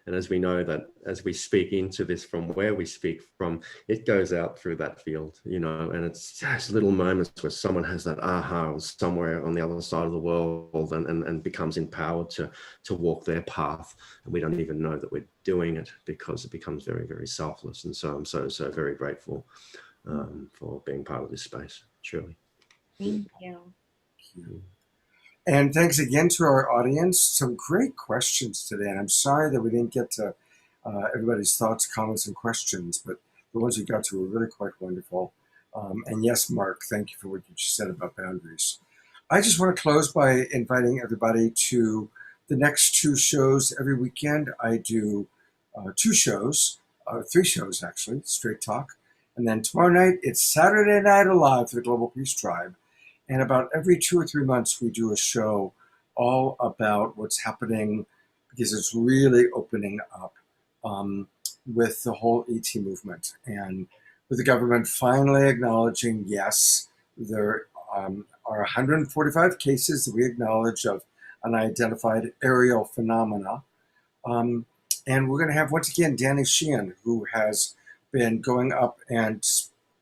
And as we know that as we speak into this from where we speak from, it goes out through that field, and it's just little moments where someone has that aha somewhere on the other side of the world and becomes empowered to walk their path. And we don't even know that we're doing it, because it becomes very, very selfless. And so I'm so very grateful for being part of this space, truly. Thank you. And thanks again to our audience. Some great questions today. And I'm sorry that we didn't get to everybody's thoughts, comments, and questions, but the ones we got to were really quite wonderful. And yes, Mark, thank you for what you just said about boundaries. I just want to close by inviting everybody to the next 2 shows every weekend. I do 2 shows, 3 shows actually, Straight Talk. And then tomorrow night, it's Saturday Night Alive for the Global Peace Tribe. And about every 2 or 3 months, we do a show all about what's happening, because it's really opening up with the whole ET movement, and with the government finally acknowledging, yes, there are 145 cases that we acknowledge of unidentified aerial phenomena. And we're going to have, once again, Danny Sheehan, who has been going up and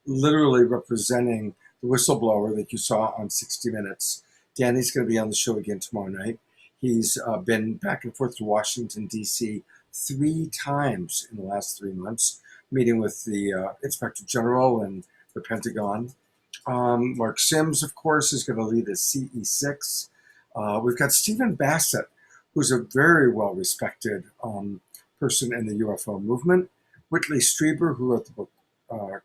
literally representing the whistleblower that you saw on 60 Minutes. Danny's going to be on the show again tomorrow night. He's been back and forth to Washington, D.C. 3 times in the last 3 months, meeting with the Inspector General and the Pentagon. Mark Sims, of course, is going to lead the CE6. We've got Stephen Bassett, who's a very well-respected person in the UFO movement. Whitley Strieber, who wrote the book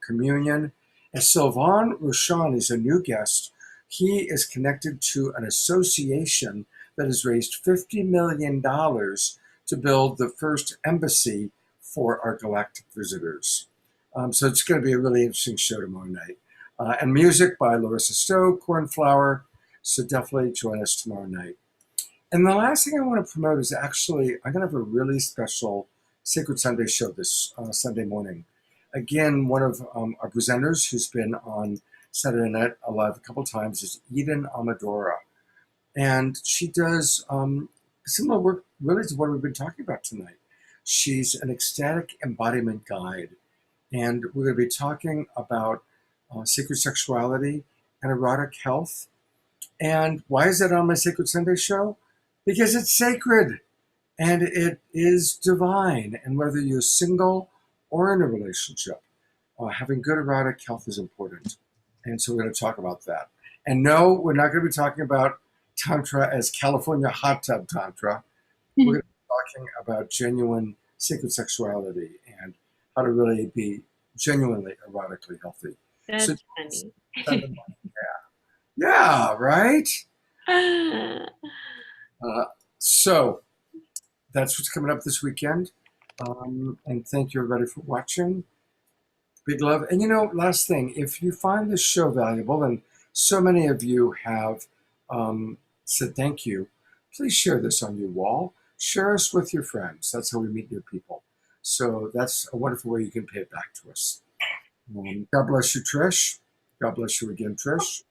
Communion. And Sylvain Rochon is a new guest. He is connected to an association that has raised $50 million to build the first embassy for our galactic visitors. So it's going to be a really interesting show tomorrow night. And music by Larissa Stowe, Cornflower. So definitely join us tomorrow night. And the last thing I want to promote is actually, I'm going to have a really special Sacred Sunday show this Sunday morning. Again, one of our presenters who's been on Saturday Night Live a couple times is Eden Amadora. And she does similar work really to what we've been talking about tonight. She's an ecstatic embodiment guide. And we're going to be talking about sacred sexuality and erotic health. And why is that on my Sacred Sunday show? Because it's sacred and it is divine. And whether you're single or in a relationship, having good erotic health is important. And so we're going to talk about that. And no, we're not going to be talking about Tantra as California hot tub Tantra. We're going to be talking about genuine sacred sexuality and how to really be genuinely erotically healthy. That's So, funny. yeah, right? So that's what's coming up this weekend. And thank you everybody for watching. Big love. And last thing, if you find this show valuable, and so many of you have said thank you, please share this on your wall. Share us with your friends. That's how we meet new people. So that's a wonderful way you can pay it back to us. God bless you, Trish. God bless you again, Trish.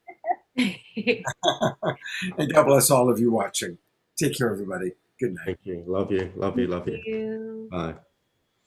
And God bless all of you watching. Take care, everybody. Good night. Thank you. Love you. Love you. Love you. Thank you. Bye.